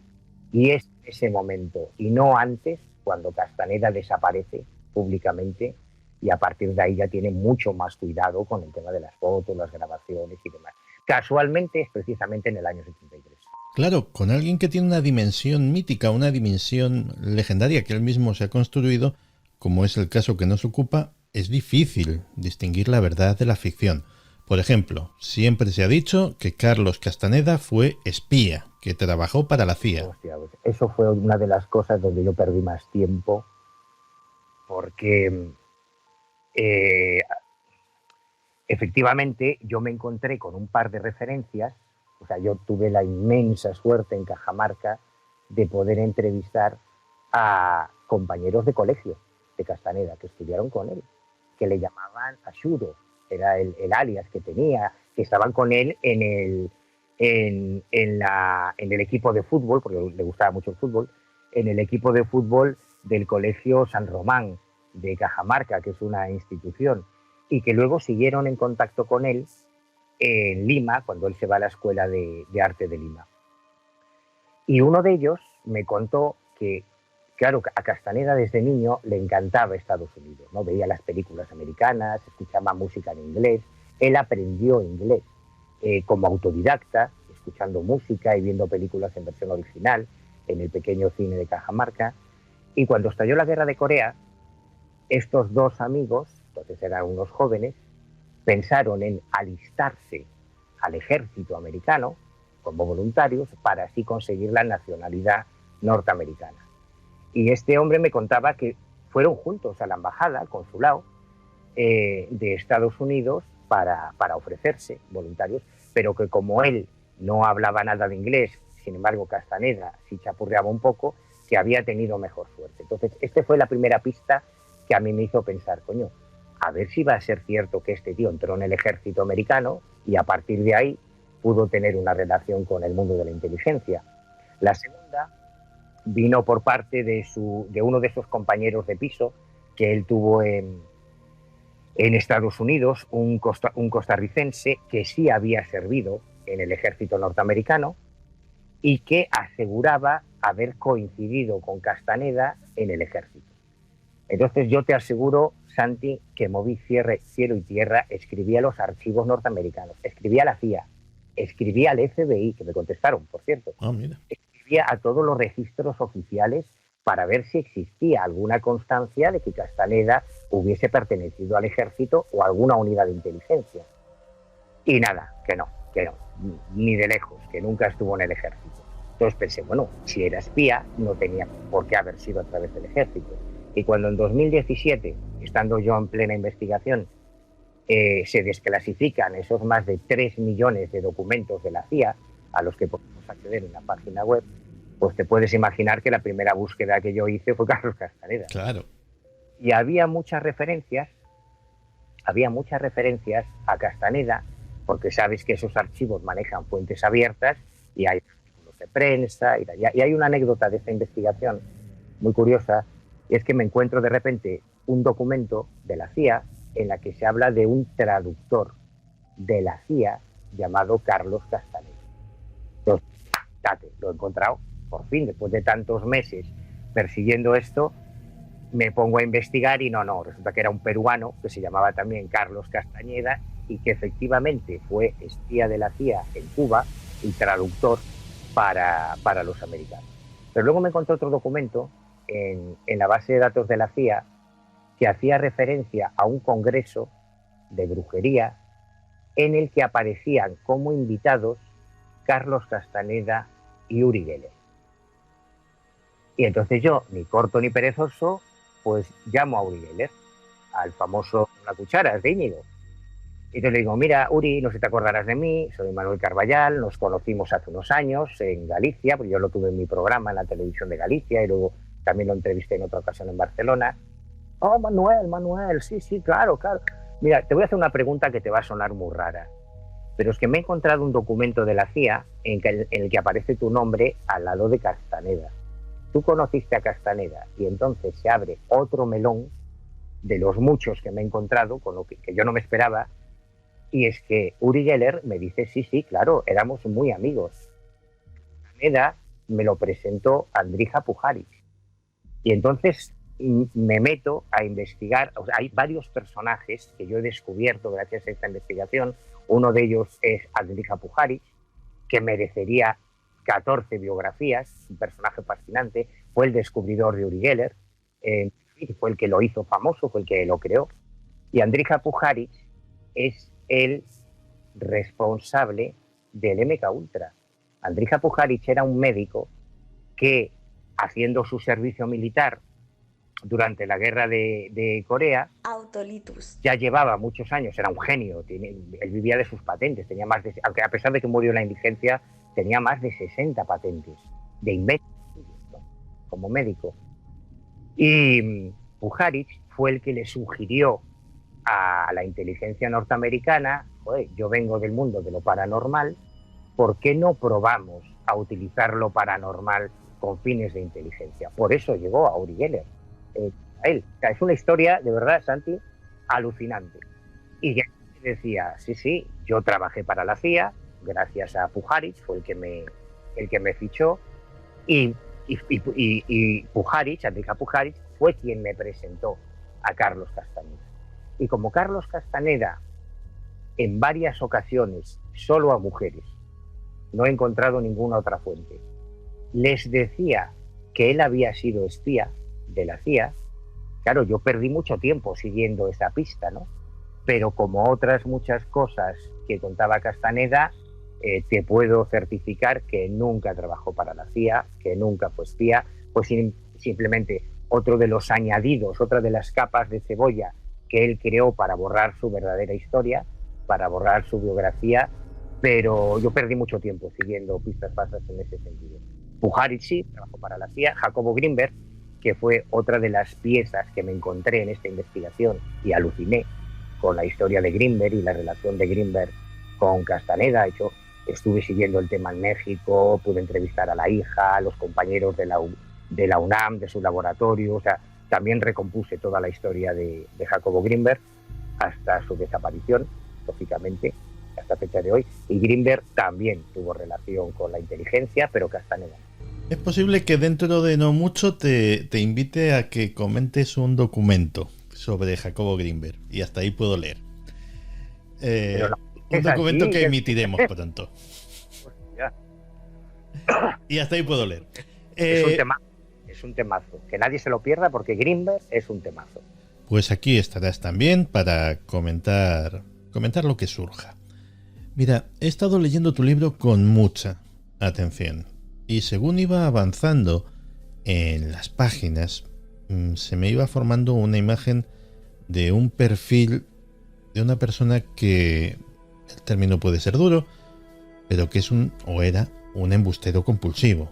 Y es ese momento, y no antes, cuando Castaneda desaparece públicamente, y a partir de ahí ya tiene mucho más cuidado con el tema de las fotos, las grabaciones y demás. Casualmente es precisamente en el año 73. Claro, con alguien que tiene una dimensión mítica, una dimensión legendaria que él mismo se ha construido, como es el caso que nos ocupa, es difícil distinguir la verdad de la ficción. Por ejemplo, siempre se ha dicho que Carlos Castaneda fue espía, que trabajó para la CIA. Hostia, pues eso fue una de las cosas donde yo perdí más tiempo, porque efectivamente yo me encontré con un par de referencias. O sea, yo tuve la inmensa suerte en Cajamarca de poder entrevistar a compañeros de colegio de Castaneda que estudiaron con él, que le llamaban Ashuro, era el alias que tenía, que estaban con él en el equipo de fútbol, porque le gustaba mucho el fútbol, en el equipo de fútbol del Colegio San Román de Cajamarca, que es una institución, y que luego siguieron en contacto con él en Lima, cuando él se va a la Escuela de Arte de Lima. Y uno de ellos me contó que, claro, a Castaneda desde niño le encantaba Estados Unidos, ¿no? Veía las películas americanas, escuchaba música en inglés, él aprendió inglés como autodidacta, escuchando música y viendo películas en versión original en el pequeño cine de Cajamarca. Y cuando estalló la guerra de Corea, estos dos amigos, entonces eran unos jóvenes, pensaron en alistarse al ejército americano como voluntarios para así conseguir la nacionalidad norteamericana. Y este hombre me contaba que fueron juntos a la embajada, al consulado de Estados Unidos para ofrecerse voluntarios, pero que como él no hablaba nada de inglés, sin embargo Castaneda sí chapurreaba un poco, que había tenido mejor suerte. Entonces, esta fue la primera pista que a mí me hizo pensar, coño, a ver si va a ser cierto que este tío entró en el ejército americano y a partir de ahí pudo tener una relación con el mundo de la inteligencia. La segunda vino por parte de uno de esos compañeros de piso que él tuvo en Estados Unidos, un costarricense que sí había servido en el ejército norteamericano y que aseguraba haber coincidido con Castaneda en el ejército. Entonces yo te aseguro, Santi, que moví cielo y tierra, escribía los archivos norteamericanos, escribía a la CIA, escribía al FBI, que me contestaron, por cierto. Mira. Escribía a todos los registros oficiales para ver si existía alguna constancia de que Castaneda hubiese pertenecido al ejército o a alguna unidad de inteligencia. Y nada, que no, ni de lejos, que nunca estuvo en el ejército. Entonces pensé, bueno, si era espía, no tenía por qué haber sido a través del ejército. Y cuando en 2017, estando yo en plena investigación, se desclasifican esos más de 3 millones de documentos de la CIA a los que podemos acceder en la página web, pues te puedes imaginar que la primera búsqueda que yo hice fue Carlos Castaneda. Claro. Y había muchas referencias a Castaneda, porque sabes que esos archivos manejan fuentes abiertas y hay artículos de prensa. Y hay una anécdota de esta investigación muy curiosa, y es que me encuentro de repente un documento de la CIA en la que se habla de un traductor de la CIA llamado Carlos Castaneda. Entonces, lo he encontrado, por fin, después de tantos meses persiguiendo esto, me pongo a investigar y no, resulta que era un peruano que se llamaba también Carlos Castañeda y que efectivamente fue espía de la CIA en Cuba y traductor para los americanos. Pero luego me encontré otro documento en la base de datos de la CIA que hacía referencia a un congreso de brujería en el que aparecían como invitados Carlos Castaneda y Uri Geller. Y entonces yo, ni corto ni perezoso, pues llamo a Uri Geller, al famoso La Cuchara de Íñigo. Y te le digo, mira, Uri, no sé si te acordarás de mí, soy Manuel Carballal, nos conocimos hace unos años en Galicia, porque yo lo tuve en mi programa en la televisión de Galicia y luego también lo entrevisté en otra ocasión en Barcelona. Oh, Manuel, sí, sí, claro, claro. Mira, te voy a hacer una pregunta que te va a sonar muy rara, pero es que me he encontrado un documento de la CIA en el que aparece tu nombre al lado de Castaneda. Tú conociste a Castaneda y entonces se abre otro melón de los muchos que me he encontrado, con lo que yo no me esperaba, y es que Uri Geller me dice, sí, sí, claro, éramos muy amigos. Castaneda me lo presentó Andrija Pujarik. Y entonces me meto a investigar. O sea, hay varios personajes que yo he descubierto gracias a esta investigación. Uno de ellos es Andrija Pujarik, que merecería 14 biografías, un personaje fascinante. Fue el descubridor de Uri Geller, fue el que lo hizo famoso, fue el que lo creó. Y Andrija Pujarik es el responsable del MK Ultra. Andrija Pujarik era un médico que, haciendo su servicio militar durante la guerra de Corea, Autolitus. Ya llevaba muchos años, era un genio, él vivía de sus patentes, tenía más de, aunque a pesar de que murió en la indigencia, tenía más de 60 patentes de invento como médico. Y Pujarik fue el que le sugirió a la inteligencia norteamericana, joder, yo vengo del mundo de lo paranormal, ¿por qué no probamos a utilizar lo paranormal con fines de inteligencia? Por eso llegó a Uri Geller, a él. O sea, es una historia, de verdad, Santi, alucinante. Y Geller decía, sí, sí, yo trabajé para la CIA, gracias a Pujarik, fue el que me fichó, y Pujarik, Andrija Pujarik, fue quien me presentó a Carlos Castaneda. Y como Carlos Castaneda, en varias ocasiones, solo a mujeres, no he encontrado ninguna otra fuente, les decía que él había sido espía de la CIA, claro, yo perdí mucho tiempo siguiendo esa pista, ¿no? Pero como otras muchas cosas que contaba Castaneda, te puedo certificar que nunca trabajó para la CIA, que nunca fue espía, pues simplemente otro de los añadidos, otra de las capas de cebolla que él creó para borrar su verdadera historia, para borrar su biografía, pero yo perdí mucho tiempo siguiendo pistas falsas en ese sentido. Pujarik sí, trabajó para la CIA. Jacobo Grinberg, que fue otra de las piezas que me encontré en esta investigación y aluciné con la historia de Grinberg y la relación de Grinberg con Castaneda. De hecho, estuve siguiendo el tema en México, pude entrevistar a la hija, a los compañeros de la UNAM, de su laboratorio, o sea, también recompuse toda la historia de Jacobo Grinberg hasta su desaparición, lógicamente, hasta fecha de hoy. Y Grinberg también tuvo relación con la inteligencia, pero Castaneda. Es posible que dentro de no mucho te invite a que comentes un documento sobre Jacobo Grinberg, y hasta ahí puedo leer. Un documento así, que emitiremos pronto. Y hasta ahí puedo leer. Es un temazo. Que nadie se lo pierda porque Grinberg es un temazo. Pues aquí estarás también para comentar lo que surja. Mira, he estado leyendo tu libro con mucha atención y según iba avanzando en las páginas, se me iba formando una imagen de un perfil de una persona que, el término puede ser duro, pero que es era un embustero compulsivo.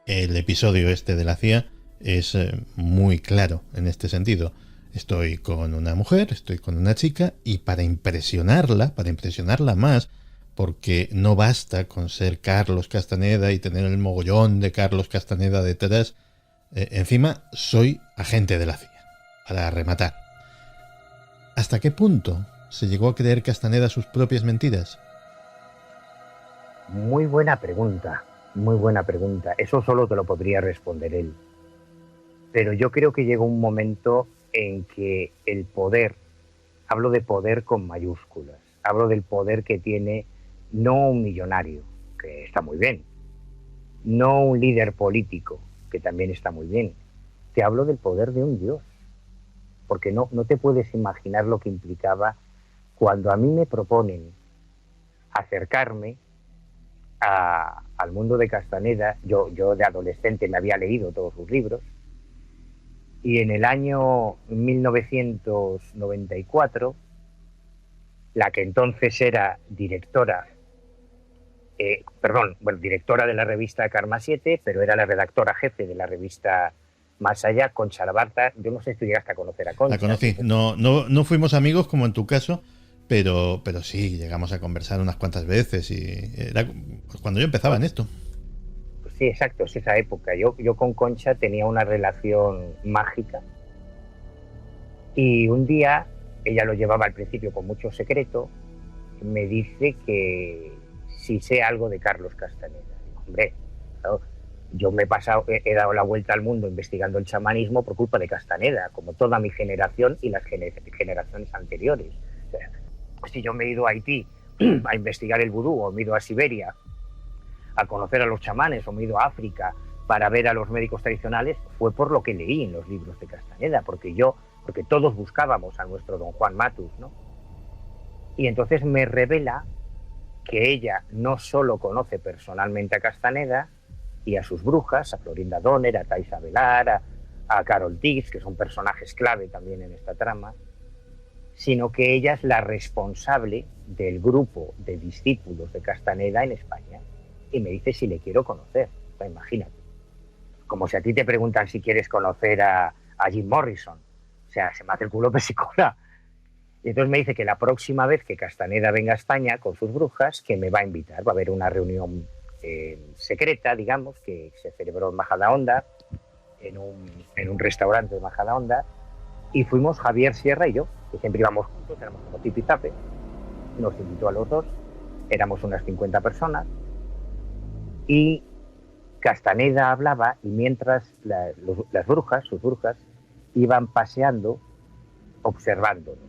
El episodio este de la CIA es muy claro en este sentido. Estoy con una mujer, estoy con una chica, y para impresionarla más, porque no basta con ser Carlos Castaneda y tener el mogollón de Carlos Castaneda detrás, encima soy agente de la CIA, para rematar. ¿Hasta qué punto se llegó a creer Castaneda sus propias mentiras? Muy buena pregunta. Muy buena pregunta. Eso solo te lo podría responder él. Pero yo creo que llegó un momento en que el poder, hablo de poder con mayúsculas, hablo del poder que tiene no un millonario, que está muy bien, no un líder político, que también está muy bien. Te hablo del poder de un dios, porque no te puedes imaginar lo que implicaba cuando a mí me proponen acercarme al mundo de Castaneda. Yo de adolescente me había leído todos sus libros, y en el año 1994 la que entonces era directora, directora de la revista Karma 7, pero era la redactora jefe de la revista Más Allá, Concha Labarta. Yo no sé si tú llegaste a conocer a Concha. La conocí. No fuimos amigos como en tu caso, pero sí, llegamos a conversar unas cuantas veces y era cuando yo empezaba en esto. Sí, exacto, es esa época. Yo con Concha tenía una relación mágica y un día, ella lo llevaba al principio con mucho secreto, me dice que si sé algo de Carlos Castaneda. Digo, hombre, claro, yo me he dado la vuelta al mundo investigando el chamanismo por culpa de Castaneda, como toda mi generación y las generaciones anteriores. O sea, si yo me he ido a Haití a investigar el vudú, o me he ido a Siberia a conocer a los chamanes, o me he ido a África para ver a los médicos tradicionales, fue por lo que leí en los libros de Castaneda, porque todos buscábamos a nuestro don Juan Matus, ¿no? Y entonces me revela que ella no solo conoce personalmente a Castaneda y a sus brujas, a Florinda Donner, a Taisa Velar, a Carol Dix, que son personajes clave también en esta trama, sino que ella es la responsable del grupo de discípulos de Castaneda en España. Y me dice si le quiero conocer. Pues imagínate. Como si a ti te preguntan si quieres conocer a Jim Morrison. O sea, se me hace el culo pesicola. Y entonces me dice que la próxima vez que Castaneda venga a España con sus brujas, que me va a invitar. Va a haber una reunión secreta, digamos, que se celebró en Majadahonda, en un restaurante de Majadahonda. Y fuimos Javier Sierra y yo, que siempre íbamos juntos, éramos como tipizape. Nos invitó a los dos, éramos unas 50 personas. Y Castaneda hablaba y mientras las brujas, sus brujas, iban paseando, observándonos.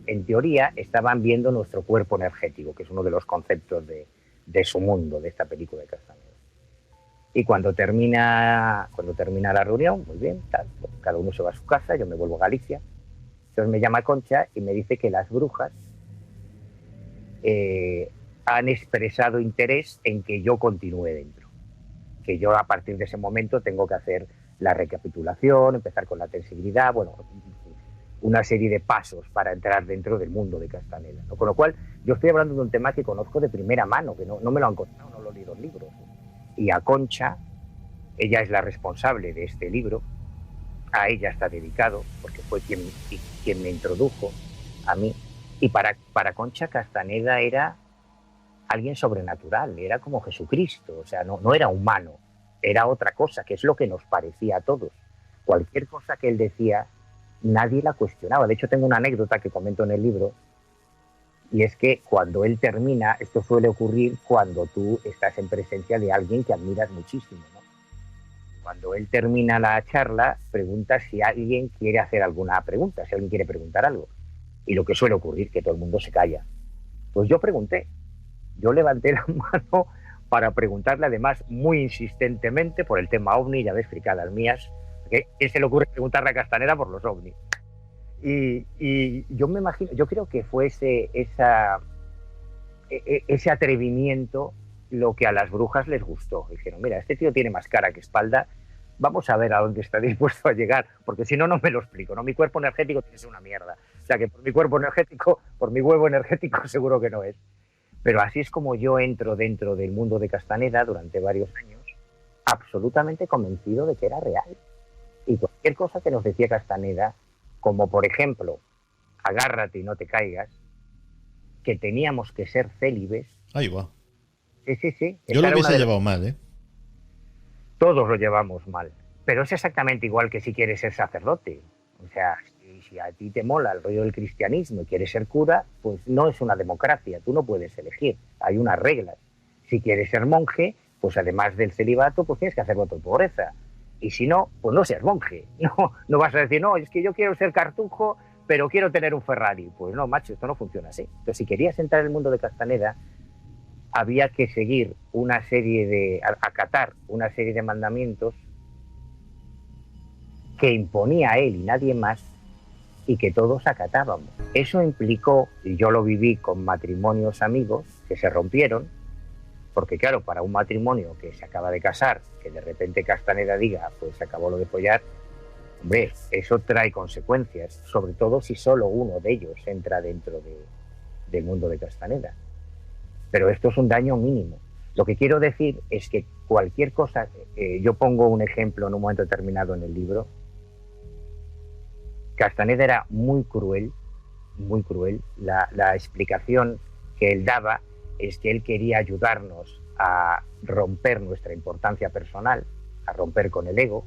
En teoría estaban viendo nuestro cuerpo energético, que es uno de los conceptos de su mundo, de esta película de Castaneda. Y cuando termina la reunión, muy bien, cada uno se va a su casa, yo me vuelvo a Galicia. Entonces me llama Concha y me dice que las brujas han expresado interés en que yo continúe dentro. Que yo a partir de ese momento tengo que hacer la recapitulación, empezar con la tensibilidad, bueno, una serie de pasos para entrar dentro del mundo de Castaneda, ¿no? Con lo cual, yo estoy hablando de un tema que conozco de primera mano, que no me lo han contado, no lo he leído en libros. Y a Concha, ella es la responsable de este libro, a ella está dedicado, porque fue quien me introdujo a mí. Y para Concha, Castaneda era alguien sobrenatural, era como Jesucristo, o sea, no era humano, era otra cosa, que es lo que nos parecía a todos. Cualquier cosa que él decía, nadie la cuestionaba. De hecho, tengo una anécdota que comento en el libro, y es que cuando él termina, esto suele ocurrir cuando tú estás en presencia de alguien que admiras muchísimo, ¿no? Cuando él termina la charla, pregunta si alguien quiere hacer alguna pregunta, si alguien quiere preguntar algo. Y lo que suele ocurrir, que todo el mundo se calla. Pues yo pregunté. Yo levanté la mano para preguntarle, además, muy insistentemente por el tema ovni, ya ves, fricadas mías, que se le ocurre preguntarle a Castaneda por los ovnis. Y yo me imagino, yo creo que fue ese atrevimiento lo que a las brujas les gustó. Dijeron, mira, este tío tiene más cara que espalda, vamos a ver a dónde está dispuesto a llegar, porque si no, no me lo explico, ¿no? Mi cuerpo energético tiene que ser una mierda. O sea que por mi cuerpo energético, por mi huevo energético, seguro que no es. Pero así es como yo entro dentro del mundo de Castaneda durante varios años, absolutamente convencido de que era real. Y cualquier cosa que nos decía Castaneda, como por ejemplo, agárrate y no te caigas, que teníamos que ser célibes. Ahí va. Sí. Yo lo hubiese llevado mal, ¿eh? Todos lo llevamos mal. Pero es exactamente igual que si quieres ser sacerdote. O sea, si a ti te mola el rollo del cristianismo y quieres ser cura, pues no es una democracia, tú no puedes elegir, hay unas reglas. Si quieres ser monje, pues además del celibato, pues tienes que hacer voto de pobreza. Y si no, pues no seas monje. No vas a decir, no, es que yo quiero ser cartujo, pero quiero tener un Ferrari. Pues no, macho, esto no funciona así. Entonces, si querías entrar en el mundo de Castaneda, había que seguir acatar una serie de mandamientos que imponía él y nadie más, y que todos acatábamos. Eso implicó, y yo lo viví con matrimonios amigos que se rompieron, porque claro, para un matrimonio que se acaba de casar, que de repente Castaneda diga, pues se acabó lo de follar, hombre, eso trae consecuencias, sobre todo si solo uno de ellos entra dentro del mundo de Castaneda. Pero esto es un daño mínimo. Lo que quiero decir es que cualquier cosa, yo pongo un ejemplo en un momento determinado en el libro. Castaneda era muy cruel, muy cruel. La explicación que él daba es que él quería ayudarnos a romper nuestra importancia personal, a romper con el ego,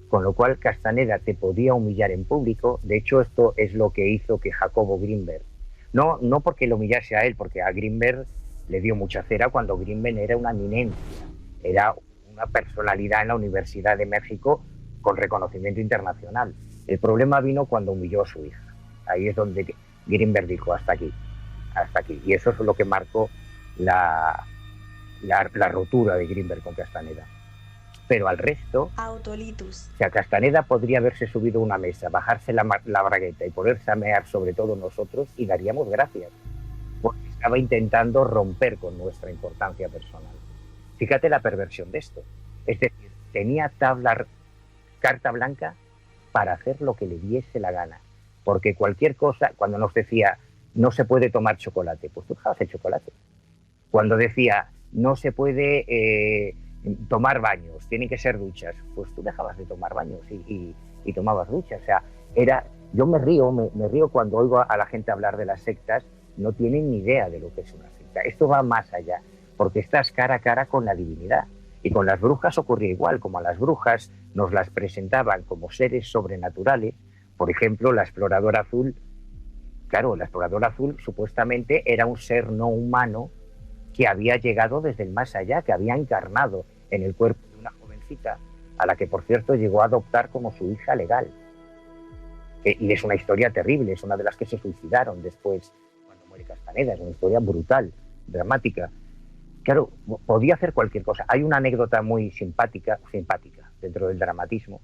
con lo cual Castaneda te podía humillar en público. De hecho, esto es lo que hizo que Jacobo Grinberg, no porque lo humillase a él, porque a Grinberg le dio mucha cera cuando Grinberg era una eminencia, era una personalidad en la Universidad de México con reconocimiento internacional. El problema vino cuando humilló a su hija. Ahí es donde Grinberg dijo, hasta aquí, hasta aquí. Y eso es lo que marcó la rotura de Grinberg con Castaneda. Pero al resto, Autolitus. o sea, Castaneda podría haberse subido a una mesa, bajarse la bragueta y ponerse a mear sobre todo nosotros y daríamos gracias, porque estaba intentando romper con nuestra importancia personal. Fíjate la perversión de esto. Es decir, tenía carta blanca para hacer lo que le diese la gana, porque cualquier cosa, cuando nos decía no se puede tomar chocolate, pues tú dejabas el chocolate. Cuando decía no se puede tomar baños, tienen que ser duchas, pues tú dejabas de tomar baños y tomabas duchas. O sea, yo me río cuando oigo a la gente hablar de las sectas. No tienen ni idea de lo que es una secta. Esto va más allá, porque estás cara a cara con la divinidad. Y con las brujas ocurría igual, como a las brujas nos las presentaban como seres sobrenaturales. Por ejemplo, la exploradora azul, claro, la exploradora azul supuestamente era un ser no humano que había llegado desde el más allá, que había encarnado en el cuerpo de una jovencita, a la que por cierto llegó a adoptar como su hija legal. Y es una historia terrible, es una de las que se suicidaron después cuando muere Castaneda, es una historia brutal, dramática. Claro, podía hacer cualquier cosa. Hay una anécdota muy simpática dentro del dramatismo,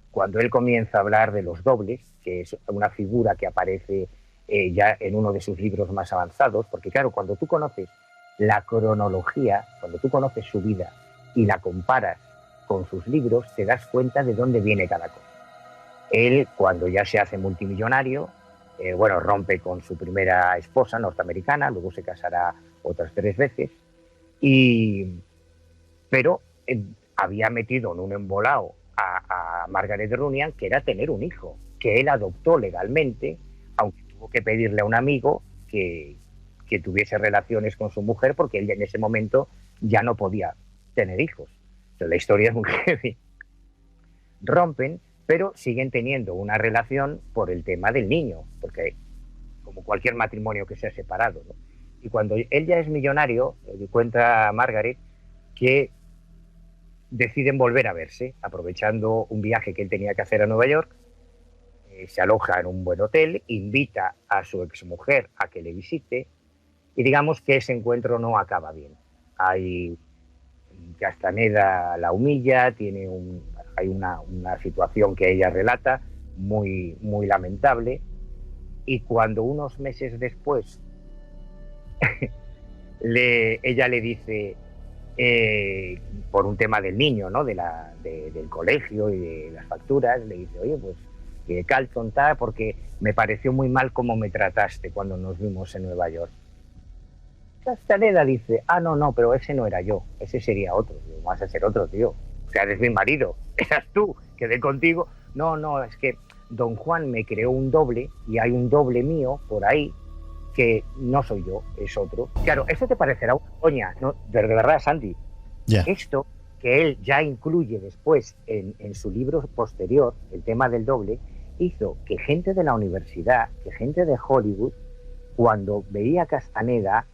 cuando él comienza a hablar de los dobles, que es una figura que aparece ya en uno de sus libros más avanzados, porque claro, cuando tú conoces la cronología, cuando tú conoces su vida y la comparas con sus libros, te das cuenta de dónde viene cada cosa. Él, cuando ya se hace multimillonario, rompe con su primera esposa norteamericana, luego se casará otras 3 veces, pero había metido en un embolado a Margaret Runyan, que era tener un hijo, que él adoptó legalmente, aunque tuvo que pedirle a un amigo que tuviese relaciones con su mujer, porque él en ese momento ya no podía tener hijos. Entonces, la historia es muy heavy. Rompen, pero siguen teniendo una relación por el tema del niño, porque como cualquier matrimonio que sea separado, ¿no? Y cuando él ya es millonario, cuenta Margaret que deciden volver a verse, aprovechando un viaje que él tenía que hacer a Nueva York. Se aloja en un buen hotel, invita a su exmujer a que le visite, y digamos que ese encuentro no acaba bien. Castaneda la humilla, hay una situación que ella relata muy, muy lamentable, y cuando unos meses después ella le dice, por un tema del niño, ¿no? del colegio y de las facturas, le dice, oye, pues Carlton tal, porque me pareció muy mal cómo me trataste cuando nos vimos en Nueva York. Castaneda dice, no, pero ese no era yo, ese sería otro. Digo, vas a ser otro, tío. O sea, eres mi marido, eras tú, quedé contigo. No, es que don Juan me creó un doble y hay un doble mío por ahí que no soy yo, es otro. Claro, esto te parecerá una coña, ¿no? De verdad, Santi. Yeah. Esto que él ya incluye después en su libro posterior, el tema del doble, hizo que gente de la universidad, que gente de Hollywood, cuando veía a Castaneda,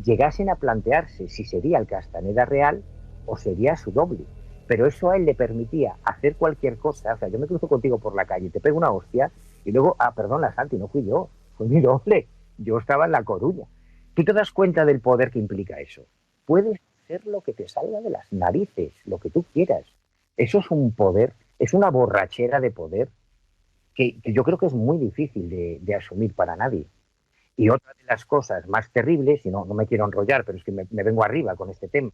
llegasen a plantearse si sería el Castaneda real o sería su doble. Pero eso a él le permitía hacer cualquier cosa. O sea, yo me cruzo contigo por la calle, te pego una hostia y luego, perdona, Santi, no fui yo, fue mi doble. Yo estaba en La Coruña. Tú te das cuenta del poder que implica eso. Puedes hacer lo que te salga de las narices, lo que tú quieras. Eso es un poder, es una borrachera de poder que yo creo que es muy difícil de asumir para nadie. Y otra de las cosas más terribles, y no me quiero enrollar, pero es que me vengo arriba con este tema,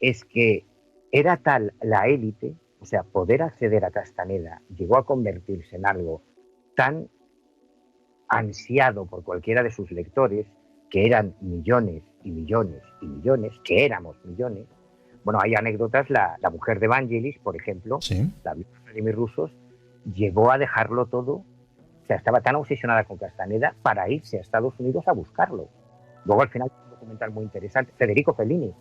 es que era tal la élite, o sea, poder acceder a Castaneda llegó a convertirse en algo tan ansiado por cualquiera de sus lectores, que eran millones y millones y millones, que éramos millones. Bueno, hay anécdotas, la mujer de Vangelis, por ejemplo, Sí. la viuda de Vladimir Russos, llegó a dejarlo todo, o sea, estaba tan obsesionada con Castaneda para irse a Estados Unidos a buscarlo. Luego al final un documental muy interesante, Federico Fellini,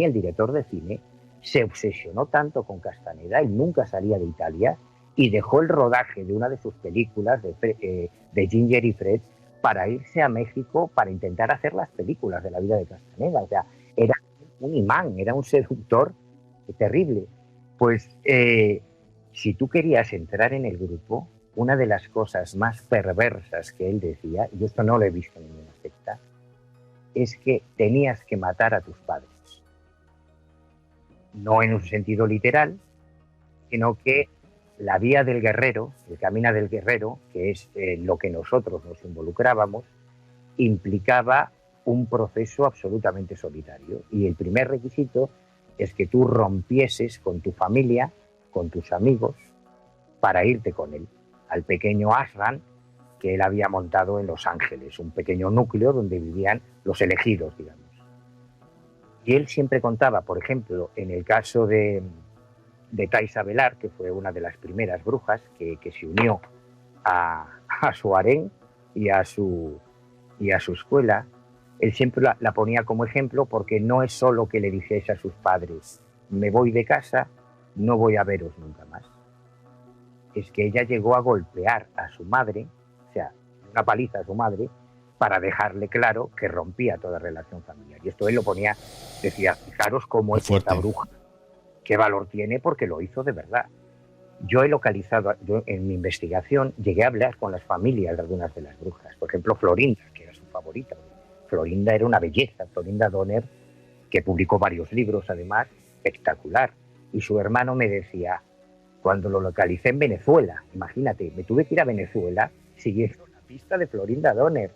el director de cine, se obsesionó tanto con Castaneda, él nunca salía de Italia y dejó el rodaje de una de sus películas, de Ginger y Fred, para irse a México para intentar hacer las películas de la vida de Castaneda. O sea, era un imán, era un seductor terrible. Pues si tú querías entrar en el grupo, una de las cosas más perversas que él decía, y esto no lo he visto en ninguna secta, es que tenías que matar a tus padres. No en un sentido literal, sino que la vía del guerrero, el camino del guerrero, que es lo que nosotros nos involucrábamos, implicaba un proceso absolutamente solitario. Y el primer requisito es que tú rompieses con tu familia, con tus amigos, para irte con él, al pequeño ashram que él había montado en Los Ángeles, un pequeño núcleo donde vivían los elegidos, digamos. Y él siempre contaba, por ejemplo, en el caso de Taisa Velar, que fue una de las primeras brujas que se unió a su harén y a su escuela, él siempre la ponía como ejemplo, porque no es solo que le dijese a sus padres, me voy de casa, no voy a veros nunca más. Es que ella llegó a golpear a su madre, o sea, una paliza a su madre, para dejarle claro que rompía toda relación familiar. Y esto él lo ponía, decía, fijaros cómo es esta bruja, qué valor tiene, porque lo hizo de verdad. Yo he localizado, en mi investigación, llegué a hablar con las familias de algunas de las brujas. Por ejemplo, Florinda, que era su favorita. Florinda era una belleza, Florinda Donner, que publicó varios libros, además, espectacular. Y su hermano me decía, cuando lo localicé en Venezuela, imagínate, me tuve que ir a Venezuela siguiendo la pista de Florinda Donner.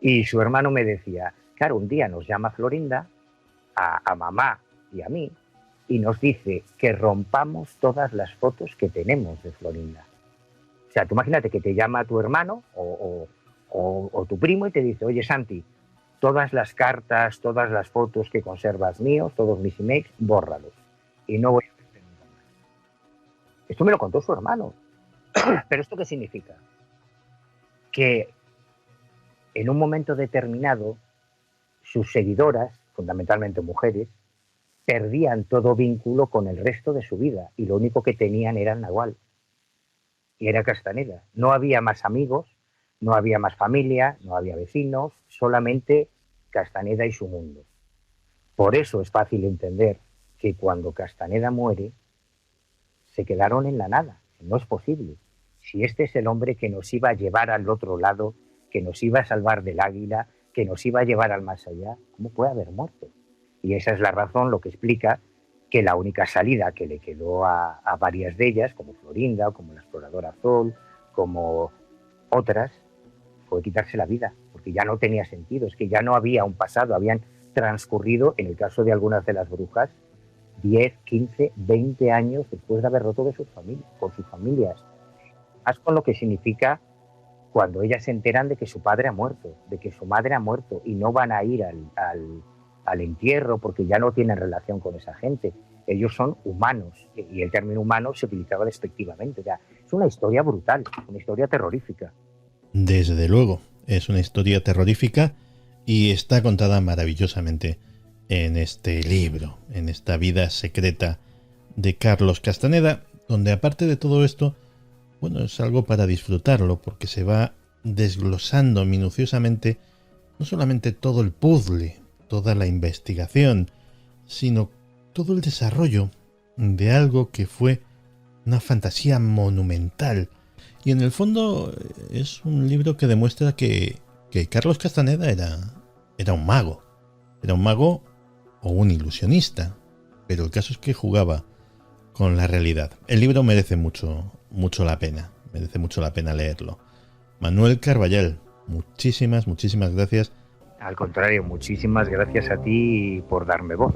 Y su hermano me decía, claro, un día nos llama Florinda, a mamá y a mí, y nos dice que rompamos todas las fotos que tenemos de Florinda. O sea, tú imagínate que te llama tu hermano o tu primo y te dice, oye Santi, todas las cartas, todas las fotos que conservas míos, todos mis emails, bórralos. Y no voy a verte nunca más. Esto me lo contó su hermano. ¿Pero esto qué significa? Que en un momento determinado sus seguidoras, fundamentalmente mujeres, perdían todo vínculo con el resto de su vida y lo único que tenían era el Nagual y era Castaneda. No había más amigos, no había más familia, no había vecinos, solamente Castaneda y su mundo. Por eso es fácil entender que cuando Castaneda muere se quedaron en la nada. No es posible. Si este es el hombre que nos iba a llevar al otro lado, que nos iba a salvar del águila, que nos iba a llevar al más allá, ¿cómo puede haber muerto? Y esa es la razón, lo que explica que la única salida que le quedó a varias de ellas, como Florinda, como la exploradora Azul, como otras, fue quitarse la vida, porque ya no tenía sentido, es que ya no había un pasado, habían transcurrido, en el caso de algunas de las brujas, 10, 15, 20 años después de haber roto de sus familias, con sus familias. Más con lo que significa cuando ellas se enteran de que su padre ha muerto, de que su madre ha muerto, y no van a ir al entierro porque ya no tienen relación con esa gente. Ellos son humanos, y el término humano se utilizaba despectivamente. O sea, es una historia brutal, una historia terrorífica. Desde luego, es una historia terrorífica y está contada maravillosamente en este libro, en esta vida secreta de Carlos Castaneda, donde aparte de todo esto, bueno, es algo para disfrutarlo, porque se va desglosando minuciosamente no solamente todo el puzzle, toda la investigación, sino todo el desarrollo de algo que fue una fantasía monumental. Y en el fondo es un libro que demuestra que Carlos Castaneda era un mago. Era un mago o un ilusionista. Pero el caso es que jugaba con la realidad. El libro merece mucho la pena. Merece mucho la pena leerlo. Manuel Carballal, muchísimas gracias. Al contrario, muchísimas gracias a ti por darme voz.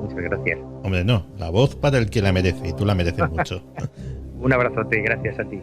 Muchas gracias. Hombre, no, la voz para el que la merece, y tú la mereces mucho. Un abrazote, gracias a ti.